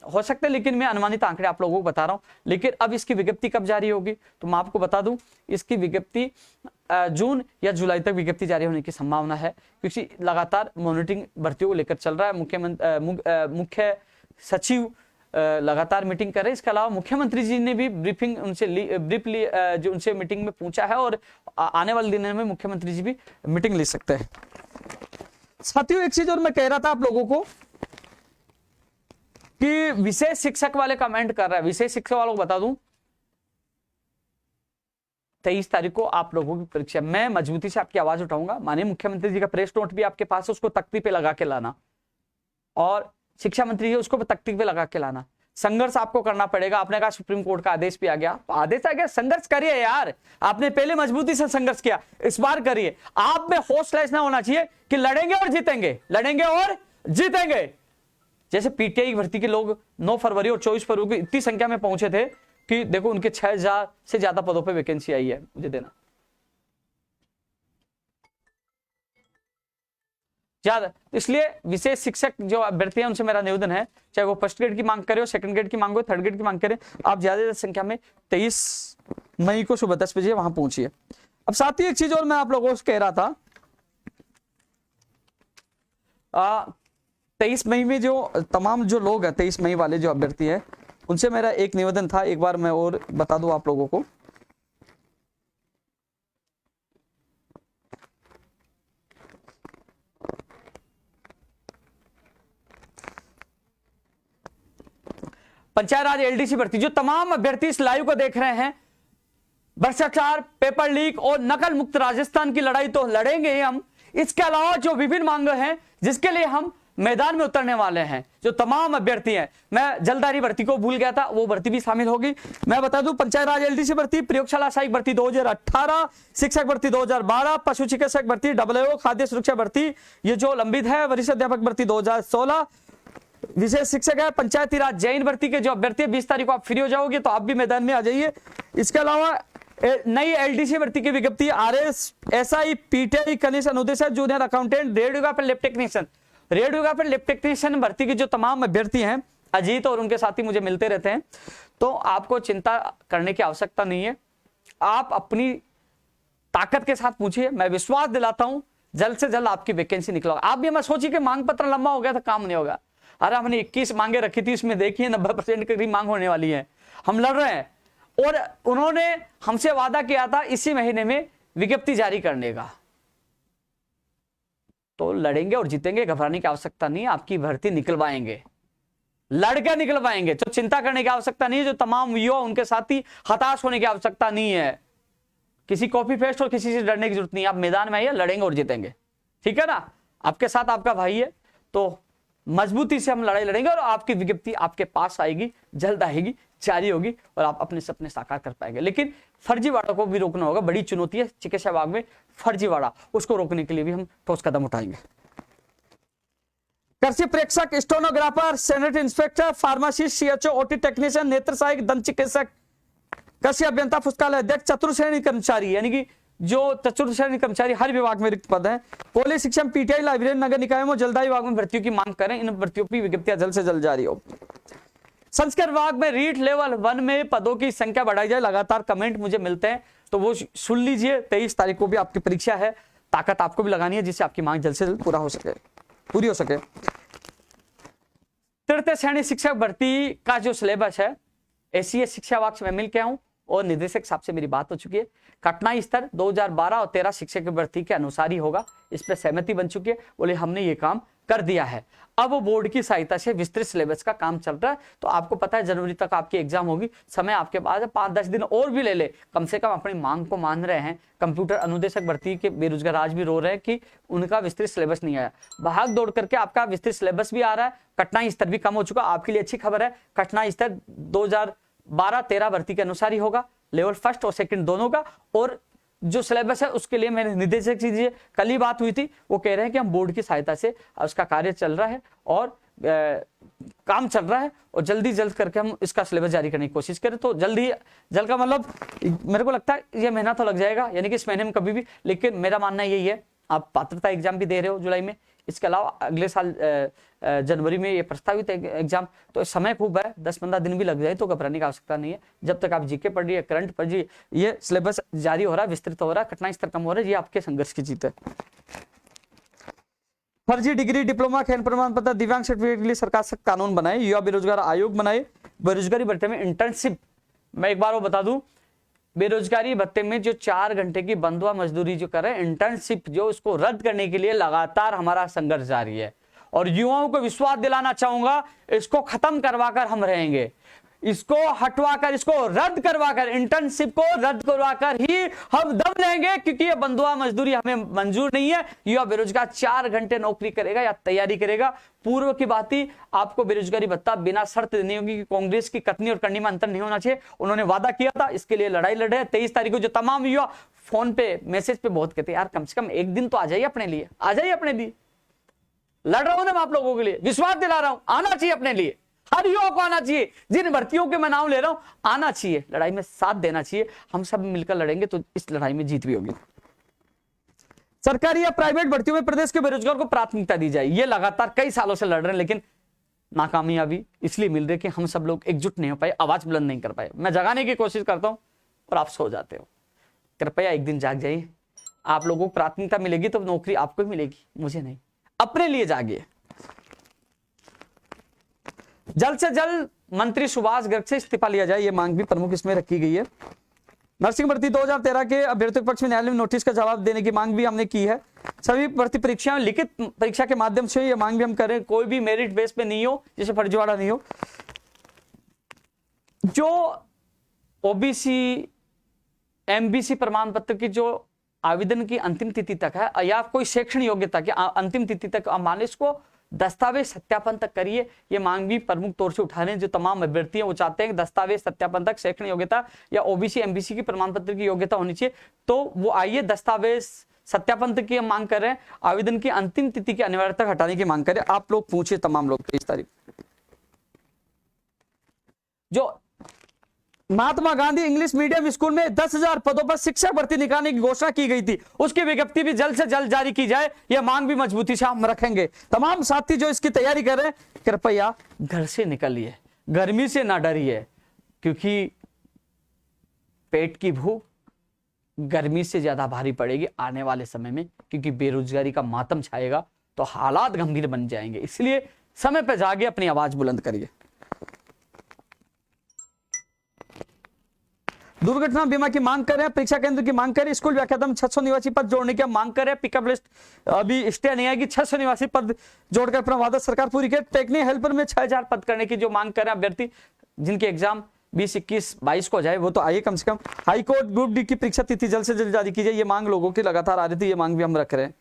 हो सकते हैं, लेकिन मैं अनुमानित आंकड़े आप लोगों को बता रहा हूं। लेकिन अब इसकी विज्ञप्ति कब जारी होगी, तो मैं आपको बता दूं, इसकी विज्ञप्ति जून या जुलाई तक विज्ञप्ति जारी होने की संभावना है, क्योंकि लगातार मॉनिटरिंग भर्तियों को लेकर चल रहा है। मुख्य सचिव लगातार मीटिंग कर रहे हैं। इसके अलावा मुख्यमंत्री जी ने भी ब्रीफिंग उनसे जो उनसे मीटिंग में पूछा है, और आने वाले दिनों में मुख्यमंत्री जी भी मीटिंग ले सकते हैं। साथियों, एक चीज और मैं कह रहा था आप लोगों को कि विशेष शिक्षक वाले कमेंट कर रहा है। विशेष शिक्षक वालों को बता दूं, 23 तारीख को आप लोगों की परीक्षा। मैं मजबूती से आपकी आवाज उठाऊंगा। माननीय मुख्यमंत्री जी का प्रेस नोट भी आपके पास है, उसको तख्ती पे लगा के लाना, और शिक्षा मंत्री जी उसको तख्ती पे लगा के लाना। संघर्ष आपको करना पड़ेगा। आपने कहा सुप्रीम कोर्ट का आदेश भी आ गया, तो आदेश आ गया, संघर्ष करिए यार। आपने पहले मजबूती से संघर्ष किया, इस बार करिए। आप में हौसला इतना होना चाहिए कि लड़ेंगे और जीतेंगे, लड़ेंगे और जीतेंगे। जैसे पीटीआई भर्ती के लोग 9 फरवरी और 24 फरवरी को इतनी संख्या में पहुंचे थे कि देखो उनके 6000 से ज्यादा पदों पर वैकेंसी आई है। मुझे देना ज्यादा, इसलिए विशेष शिक्षक जो अभ्यर्थी हैं उनसे मेरा निवेदन है, चाहे वो फर्स्ट ग्रेड की मांग करे हो, सेकंड ग्रेड की मांग हो, थर्ड ग्रेड की मांग करें, आप ज्यादा संख्या में 23 मई को सुबह 10 बजे वहां पहुंचिए। अब साथ ही एक चीज और मैं आप लोगों से कह रहा था, 23 मई में जो तमाम जो लोग हैं, 23 मई वाले जो अभ्यर्थी हैं, उनसे मेरा एक निवेदन था, एक बार मैं और बता दूं आप लोगों को। पंचायत राज एलडीसी भर्ती, जो तमाम अभ्यर्थी इस लाइव को देख रहे हैं, भ्रष्टाचार, पेपर लीक और नकल मुक्त राजस्थान की लड़ाई तो लड़ेंगे ही हम, इसके अलावा जो विभिन्न मांगे हैं जिसके लिए हम मैदान में उतरने वाले हैं, जो तमाम अभ्यर्थी हैं, मैं जलदारी भर्ती को भूल गया था, वो भर्ती भी शामिल होगी। मैं बता दूं, पंचायत राज एलडीसी भर्ती, प्रयोगशाला सहायक भर्ती 2018, शिक्षक भर्ती 2012, पशु चिकित्सक भर्ती, डब्ल्यूओ, खाद्य सुरक्षा भर्ती ये जो लंबित है, वरिष्ठ अध्यापक भर्ती 2016, विशेष शिक्षक है, पंचायती राज जैन भर्ती के जो अभ्यर्थी है, 20 तारीख को आप फ्री हो जाओगे तो आप भी मैदान में आ जाइए। इसके अलावा नई एलडीसी भर्ती की विज्ञप्ति, आरएस, एसआई, पीटीआई, कनिष्ठ अनुदेशक, junior accountant, radiographer, lab technician, radiographer lab technician भर्ती के जो तमाम अभ्यर्थी हैं, अजीत और उनके साथी मुझे मिलते रहते हैं, तो आपको चिंता करने की आवश्यकता नहीं है। आप अपनी ताकत के साथ पूछिए, मैं विश्वास दिलाता हूं जल्द से जल्द आपकी वैकेंसी निकलेगा। आप भी मैं सोचिए कि मांग पत्र लंबा हो गया था, काम नहीं होगा। अरे हमने 21 मांगे रखी थी, इसमें देखिए 90% की मांग होने वाली है, हम लड़ रहे हैं। और उन्होंने हमसे वादा किया था इसी महीने में विज्ञप्ति जारी करने का, तो लड़ेंगे और जीतेंगे, घबराने की आवश्यकता नहीं है, आपकी भर्ती निकलवाएंगे, लड़के निकलवाएंगे, तो चिंता करने की आवश्यकता नहीं है। जो तमाम युवा उनके साथी, हताश होने की आवश्यकता नहीं है, किसी कॉपी पेस्ट और किसी से डरने की जरूरत नहीं है, आप मैदान में आइए, लड़ेंगे और जीतेंगे, ठीक है ना। आपके साथ आपका भाई है, तो मजबूती से हम लड़ाई लड़ेंगे और आपकी विज्ञप्ति आपके पास आएगी, जल्द आएगी, जारी होगी और आप अपने सपने साकार कर पाएंगे। लेकिन फर्जीवाड़ा को भी रोकना होगा, बड़ी चुनौती है चिकित्सा विभाग में फर्जीवाड़ा, उसको रोकने के लिए भी हम ठोस कदम उठाएंगे। कृषि प्रेक्षक, stenographer, sanitary inspector, pharmacist, CHO, OT technician, नेत्र सहायक, दंत चिकित्सक, कृषि अभियंता, पुस्तकालय अध्यक्ष, चतुर्थ श्रेणी कर्मचारी, यानी कि जो चतुर्थ श्रेणी कर्मचारी हर विभाग में रिक्त पद है, कॉलेज शिक्षण, पीटीआई, लाइब्रेरी, नगर निकाय में जलदायी विभाग में भर्तियों की मांग करें, इन भर्तियों की विज्ञप्तियां जल्द से जल्द जारी हो। संस्कृत विभाग में रीट लेवल 1 में पदों की संख्या बढ़ाई जाए, लगातार कमेंट मुझे मिलते हैं, तो वो सुन लीजिए। 23 तारीख को भी आपकी परीक्षा है, ताकत आपको भी लगानी है जिससे आपकी मांग जल्द से जल्द पूरी हो सके। तृतीय श्रेणी शिक्षक भर्ती का जो सिलेबस है, एसीएस शिक्षा विभाग से मैं मिल के आऊं और निदेशक साहब से मेरी बात हो चुकी है। कठिनाई स्तर 2012 और 13 शिक्षक की भर्ती के अनुसार ही होगा, इस पर सहमति बन चुकी है, बोले हमने ये काम कर दिया है। अब वो बोर्ड की सहायता से विस्तृत सिलेबस का काम चल रहा है, तो आपको पता है जनवरी तक आपकी एग्जाम होगी, समय आपके पास है, 5-10 दिन और भी ले ले, कम से कम अपनी मांग को मान रहे हैं। कंप्यूटर अनुदेशक भर्ती के बेरोजगार आज भी रो रहे हैं कि उनका विस्तृत सिलेबस नहीं आया, भाग दौड़ करके आपका विस्तृत सिलेबस भी आ रहा है, कठिनाई स्तर भी कम हो चुका। आपके लिए अच्छी खबर है, कठिनाई स्तर 2012-13 भर्ती के अनुसार ही होगा, लेवल फर्स्ट और सेकंड दोनों का। और जो सिलेबस है उसके लिए मेरे निदेशक जी कल ही बात हुई थी, वो कह रहे हैं कि हम बोर्ड की सहायता से उसका कार्य चल रहा है और काम चल रहा है और जल्द करके हम इसका सिलेबस जारी करने की कोशिश करें। तो जल्द का मतलब मेरे को लगता है ये महीना तो लग जाएगा, यानी कि इस महीने में कभी भी, लेकिन मेरा मानना यही है, आप पात्रता एग्जाम भी दे रहे हो जुलाई में, इसके अलावा अगले साल जनवरी में ये प्रस्तावित एग्जाम, तो समय खूब है, 10-15 दिन भी लग जाए तो घबराने की आवश्यकता नहीं है। जब तक आप जीके पढ़ रही है, करंट पढ़ रही है, ये सिलेबस जारी हो रहा है, विस्तृत हो रहा है, कठिनाई स्तर कम हो रहा है, ये आपके संघर्ष की जीत है। फर्जी डिग्री, डिप्लोमा, खैन प्रमाण पत्र, दिव्यांग सर्टिफिकेट के लिए सरकार सख्त कानून बनाए, युवा बेरोजगार आयोग बनाए, बेरोजगारी भत्ते में इंटर्नशिप, मैं एक बार वो बता दूं, बेरोजगारी भत्ते में जो 4 घंटे की बंधुआ मजदूरी जो कर रहे हैं, इंटर्नशिप जो, उसको रद्द करने के लिए लगातार हमारा संघर्ष जारी है। और युवाओं को विश्वास दिलाना चाहूंगा, इसको खत्म करवाकर हम रहेंगे, इसको हटवाकर, इसको रद्द करवाकर, इंटर्नशिप को रद्द करवाकर ही हम दम लेंगे, क्योंकि ये बंधुआ मजदूरी हमें मंजूर नहीं है। युवा बेरोजगार 4 घंटे नौकरी करेगा या तैयारी करेगा, पूर्व की बात ही आपको बेरोजगारी भत्ता बिना शर्त देनी होगी, कि कांग्रेस की कथनी और करनी में अंतर नहीं होना चाहिए, उन्होंने वादा किया था, इसके लिए लड़ाई लड़ रहे हैं। 23 तारीख को जो तमाम युवा फोन पे मैसेज पे बहुत कहते हैं, यार कम से कम एक दिन तो आ जाइए अपने लिए, आ जाइए अपने लिए, लड़ रहा हूं ना मैं आप लोगों के लिए, विश्वास दिला रहा हूं, आना चाहिए अपने लिए, हर युवा को आना चाहिए, जिन भर्तियों के मैं नाम ले रहा हूं आना चाहिए, लड़ाई में साथ देना चाहिए, हम सब मिलकर लड़ेंगे तो इस लड़ाई में जीत भी होगी। सरकारी या प्राइवेट भर्तियों में प्रदेश के बेरोजगार को प्राथमिकता दी जाए। ये लगातार कई सालों से लड़ रहे हैं, लेकिन नाकामयाबी इसलिए मिल रही है कि हम सब लोग एकजुट नहीं हो पाए, आवाज बुलंद नहीं कर पाए। मैं जगाने की कोशिश करता हूं और आप सो जाते हो। कृपया एक दिन जाग जाइए। आप लोगों को प्राथमिकता मिलेगी तो नौकरी आपको ही मिलेगी, मुझे नहीं। अपने लिए जागिए। जल्द से जल्द मंत्री सुभाष गर्ग से इस्तीफा लिया जाए, यह मांग भी प्रमुख इसमें रखी गई है। नर्सिंग भर्ती 2013 के अभ्यर्थियों के पक्ष में न्यायालय में नोटिस का जवाब देने की मांग भी हमने की है। सभी भर्ती परीक्षाएं लिखित परीक्षा के माध्यम से यह मांग भी हम करें, कोई भी मेरिट बेस पे नहीं हो, जैसे फर्जीवाड़ा नहीं हो। जो ओबीसी एमबीसी प्रमाण पत्र की जो आवेदन की अंतिम तिथि तक है या कोई शैक्षणिक योग्यता की अंतिम तिथि तक, मान इसको दस्तावेज सत्यापन तक करिए। ये मांग भी प्रमुख तौर से उठा रहे हैं। जो तमाम अभ्यर्थी हैं वो चाहते हैं कि दस्तावेज सत्यापन तक शैक्षणिक योग्यता या ओबीसी एमबीसी की प्रमाण पत्र की योग्यता होनी चाहिए। तो वो आइए दस्तावेज सत्यापन तक की मांग कर रहे हैं। आवेदन की अंतिम तिथि की अनिवार्यता हटाने की मांग करें। आप लोग पूछे तमाम लोग 23 तारीख। जो Mahatma Gandhi English medium school में 10,000 पदों पर शिक्षक भर्ती निकालने की घोषणा की गई थी, उसकी विज्ञप्ति भी जल्द से जल्द जारी की जाए। यह मांग भी मजबूती से हम रखेंगे। तमाम साथी जो इसकी तैयारी कर रहे हैं, कृपया घर से निकलिए, गर्मी से ना डरिए, क्योंकि पेट की भूख गर्मी से ज्यादा भारी पड़ेगी आने वाले समय में, क्योंकि बेरोजगारी का मातम छाएगा तो हालात गंभीर बन जाएंगे। इसलिए समय पर जागे, अपनी आवाज बुलंद करिए। दुर्घटना बीमा की मांग कर रहे हैं, परीक्षा केंद्र की मांग कर रहे हैं, स्कूल व्याख्याता में 600 निवासी पद जोड़ने की मांग कर रहे हैं। पिकअप लिस्ट अभी स्टे नहीं आएगी, 600 निवासी पद जोड़कर अपना वादा सरकार पूरी करे। टेक्निकल हेल्पर में 6000 पद करने की जो मांग कर रहे हैं अभ्यर्थी, जिनके एग्जाम 20, 21, 22 को जाए, वो तो आइए कम से कम। हाईकोर्ट ग्रुप डी की परीक्षा तिथि जल्द से जल्द जारी की जाए। ये मांग लोगों की लगातार आ रही थी, ये मांग भी हम रख रहे हैं।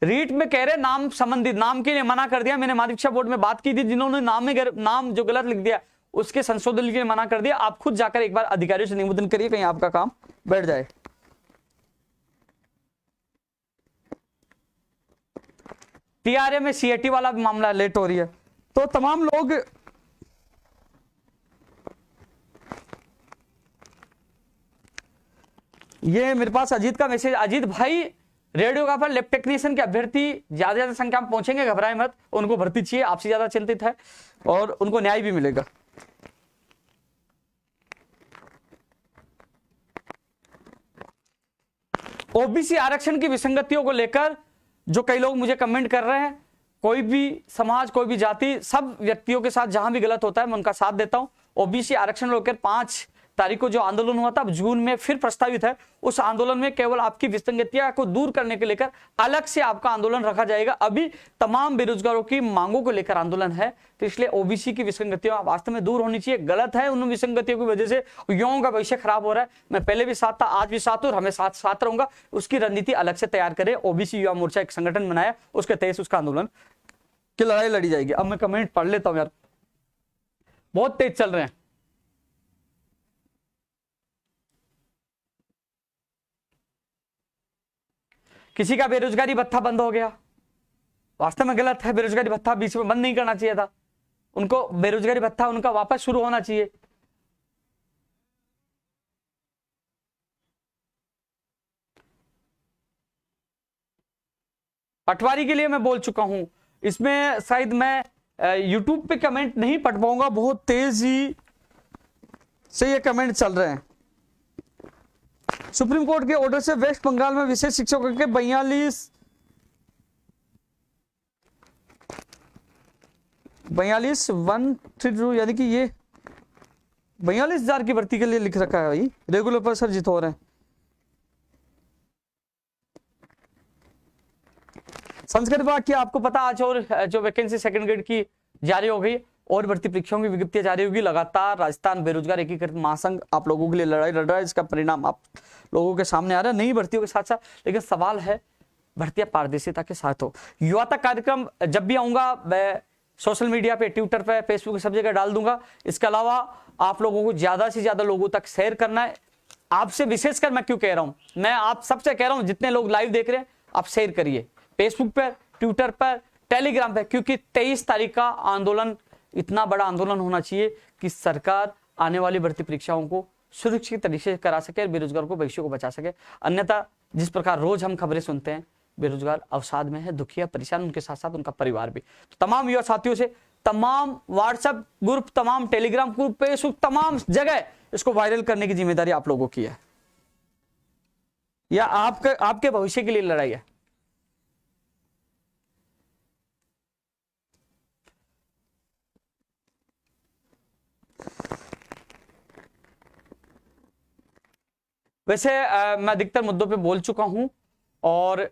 रीट में कह रहे नाम संबंधित नाम के लिए मना कर दिया। मैंने माध्यमिक शिक्षा बोर्ड में बात की थी, जिन्होंने नाम जो गलत लिख दिया उसके संशोधन के लिए मना कर दिया। आप खुद जाकर एक बार अधिकारियों से निवेदन करिए, कहीं आपका काम बैठ जाए। टीआरए में सीएटी वाला भी मामला लेट हो रही है, तो तमाम लोग ये मेरे पास अजीत का मैसेज। अजीत भाई, रेडियो का पर लैब टेक्नीशियन के अभ्यर्थी ज्यादा संख्या में पहुंचेंगे, घबराए मत। उनको भर्ती चाहिए, आपसे ज्यादा चिंतित है, और उनको न्याय भी मिलेगा। ओबीसी आरक्षण की विसंगतियों को लेकर जो कई लोग मुझे कमेंट कर रहे हैं, कोई भी समाज, कोई भी जाति, सब व्यक्तियों के साथ जहां भी गलत होता है मैं उनका साथ देता हूं। ओबीसी आरक्षण लेकर 5 तारीख को जो आंदोलन हुआ था, जून में फिर प्रस्तावित है। उस आंदोलन में केवल आपकी विसंगतियां को दूर करने के लेकर अलग से आपका आंदोलन रखा जाएगा। अभी तमाम बेरोजगारों की मांगों को लेकर आंदोलन है, तो इसलिए ओबीसी की विसंगतियां वास्तव में दूर होनी चाहिए। गलत है, उन विसंगतियों की वजह से युवाओं का भविष्य खराब हो रहा है। मैं पहले भी साथ था, आज भी साथ हूं और हमें साथ रहूंगा। उसकी रणनीति अलग से तैयार करे। ओबीसी युवा मोर्चा एक संगठन बनाया, उसके तहत उसका आंदोलन की लड़ाई लड़ी जाएगी। अब मैं कमेंट पढ़ लेता हूं यार, बहुत तेज चल रहे हैं। किसी का बेरोजगारी भत्ता बंद हो गया, वास्तव में गलत है। बेरोजगारी भत्ता बीच में बंद नहीं करना चाहिए था। उनको बेरोजगारी भत्ता उनका वापस शुरू होना चाहिए। पटवारी के लिए मैं बोल चुका हूं। इसमें शायद मैं YouTube पे कमेंट नहीं पढ़ पाऊंगा, बहुत तेजी से ये कमेंट चल रहे हैं। सुप्रीम कोर्ट के ऑर्डर से वेस्ट बंगाल में विशेष शिक्षकों के 42,132 यानी कि ये 42,000 की भर्ती के लिए लिख रखा है भाई। रेगुलर पर सर्जित हो रहे हैं। संस्कृत विभाग की आपको पता आज और जो वैकेंसी सेकंड ग्रेड की जारी हो गई और भर्ती परीक्षाओं की विज्ञप्तियां जारी होगी। लगातार राजस्थान बेरोजगार एकीकृत महासंघ आप लोगों के लिए लड़ाई लड़ रहा है। इसका परिणाम आप लोगों के सामने आ रहा है, नई भर्तियों के साथ साथ। लेकिन सवाल है, भर्तियां पारदर्शिता के साथ हो। युवा तक कार्यक्रम जब भी आऊंगा मैं सोशल मीडिया पे, ट्विटर पे, फेसबुक सब जगह डाल दूंगा। इसके अलावा आप लोगों को ज्यादा से ज्यादा लोगों तक शेयर करना है। आपसे विशेषकर मैं क्यों कह रहा हूं, मैं आप सबसे कह रहा हूं, जितने लोग लाइव देख रहे हैं आप शेयर करिए, फेसबुक पर, ट्विटर पर, टेलीग्राम पर, क्योंकि 23 तारीख का आंदोलन इतना बड़ा आंदोलन होना चाहिए कि सरकार आने वाली भर्ती परीक्षाओं को सुरक्षित तरीके से करा सके, बेरोजगार को भविष्य को बचा सके। अन्यथा जिस प्रकार रोज हम खबरें सुनते हैं, बेरोजगार अवसाद में है, दुखी है, परेशान, उनके साथ साथ उनका परिवार भी। तो तमाम युवा साथियों से तमाम व्हाट्सएप ग्रुप, तमाम टेलीग्राम ग्रुप, फेसबुक, तमाम जगह इसको वायरल करने की जिम्मेदारी आप लोगों की है, या आपके भविष्य के लिए लड़ाई है। वैसे मैं अधिकतर मुद्दों पे बोल चुका हूं, और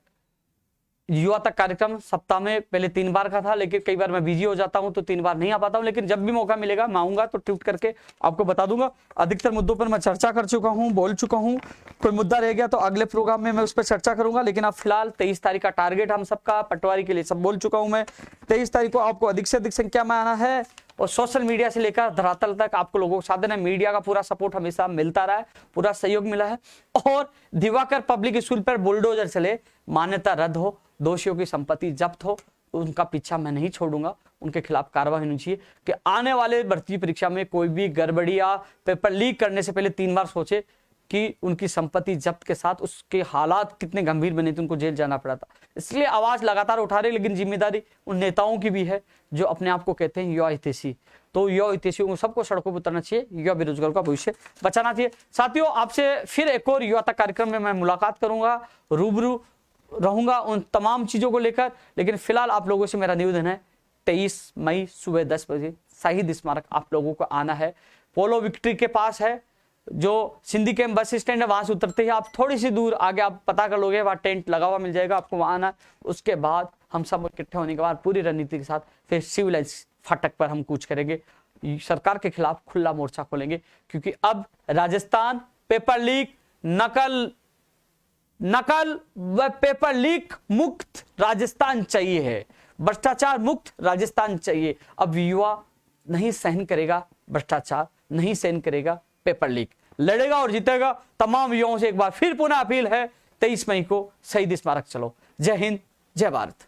युवा तक कार्यक्रम सप्ताह में पहले 3 बार का था, लेकिन कई बार मैं बिजी हो जाता हूं तो 3 बार नहीं आ पाता हूं, लेकिन जब भी मौका मिलेगा मैं आऊंगा तो ट्वीट करके आपको बता दूंगा। अधिकतर मुद्दों पर मैं चर्चा कर चुका हूं, बोल चुका हूं। कोई मुद्दा रह गया तो अगले प्रोग्राम में मैं उस पर चर्चा करूंगा, लेकिन अब फिलहाल 23 तारीख का टारगेट हम सबका, पटवारी के लिए सब बोल चुका हूं मैं। 23 तारीख को आपको अधिक से अधिक संख्या में आना है, और सोशल मीडिया से लेकर धरातल तक आपको लोगों के साथ देना। मीडिया का पूरा सपोर्ट हमेशा मिलता रहा है, पूरा सहयोग मिला है। और दिवाकर पब्लिक स्कूल पर बुलडोजर चले, मान्यता रद्द हो, दोषियों की संपत्ति जब्त हो, उनका पीछा मैं नहीं छोड़ूंगा, उनके खिलाफ कार्रवाई होनी चाहिए। कि आने वाले भर्ती परीक्षा में कोई भी गड़बड़ी या पेपर लीक करने से पहले 3 बार सोचे कि उनकी संपत्ति जब्त के साथ उसके हालात कितने गंभीर बने थे, उनको जेल जाना पड़ा था। इसलिए आवाज लगातार उठा रहे, लेकिन जिम्मेदारी उन नेताओं की भी है जो अपने आप को कहते हैं युवा हितैषी। तो युवा हितैषियों को सबको सड़कों पर उतरना चाहिए, युवा बेरोजगारों का भविष्य बचाना चाहिए। साथियों, आपसे फिर एक और युवा तक कार्यक्रम में मैं मुलाकात करूंगा, रूबरू रहूंगा उन तमाम चीजों को लेकर। लेकिन फिलहाल आप लोगों से मेरा निवेदन है, 23 मई सुबह 10 बजे शहीद स्मारक आप लोगों को आना है। पोलो विक्ट्री के पास है, जो सिंधी कैंप बस स्टैंड है, वहां से उतरते ही आप थोड़ी सी दूर आगे आप पता कर लोगे, वहां टेंट लगा हुआ मिल जाएगा, आपको वहां आना। उसके बाद हम सब इकट्ठे होने के बाद पूरी रणनीति के साथ फिर सिविलाइज फाटक पर हम कूच करेंगे, सरकार के खिलाफ खुला मोर्चा खोलेंगे। क्योंकि अब राजस्थान पेपर लीक, नकल व पेपर लीक मुक्त राजस्थान चाहिए है, भ्रष्टाचार मुक्त राजस्थान चाहिए। अब युवा नहीं सहन करेगा भ्रष्टाचार, नहीं सहन करेगा पेपर लीक, लड़ेगा और जीतेगा। तमाम युवाओं से एक बार फिर पुनः अपील है, 23 मई को शहीद स्मारक चलो। जय हिंद, जय भारत।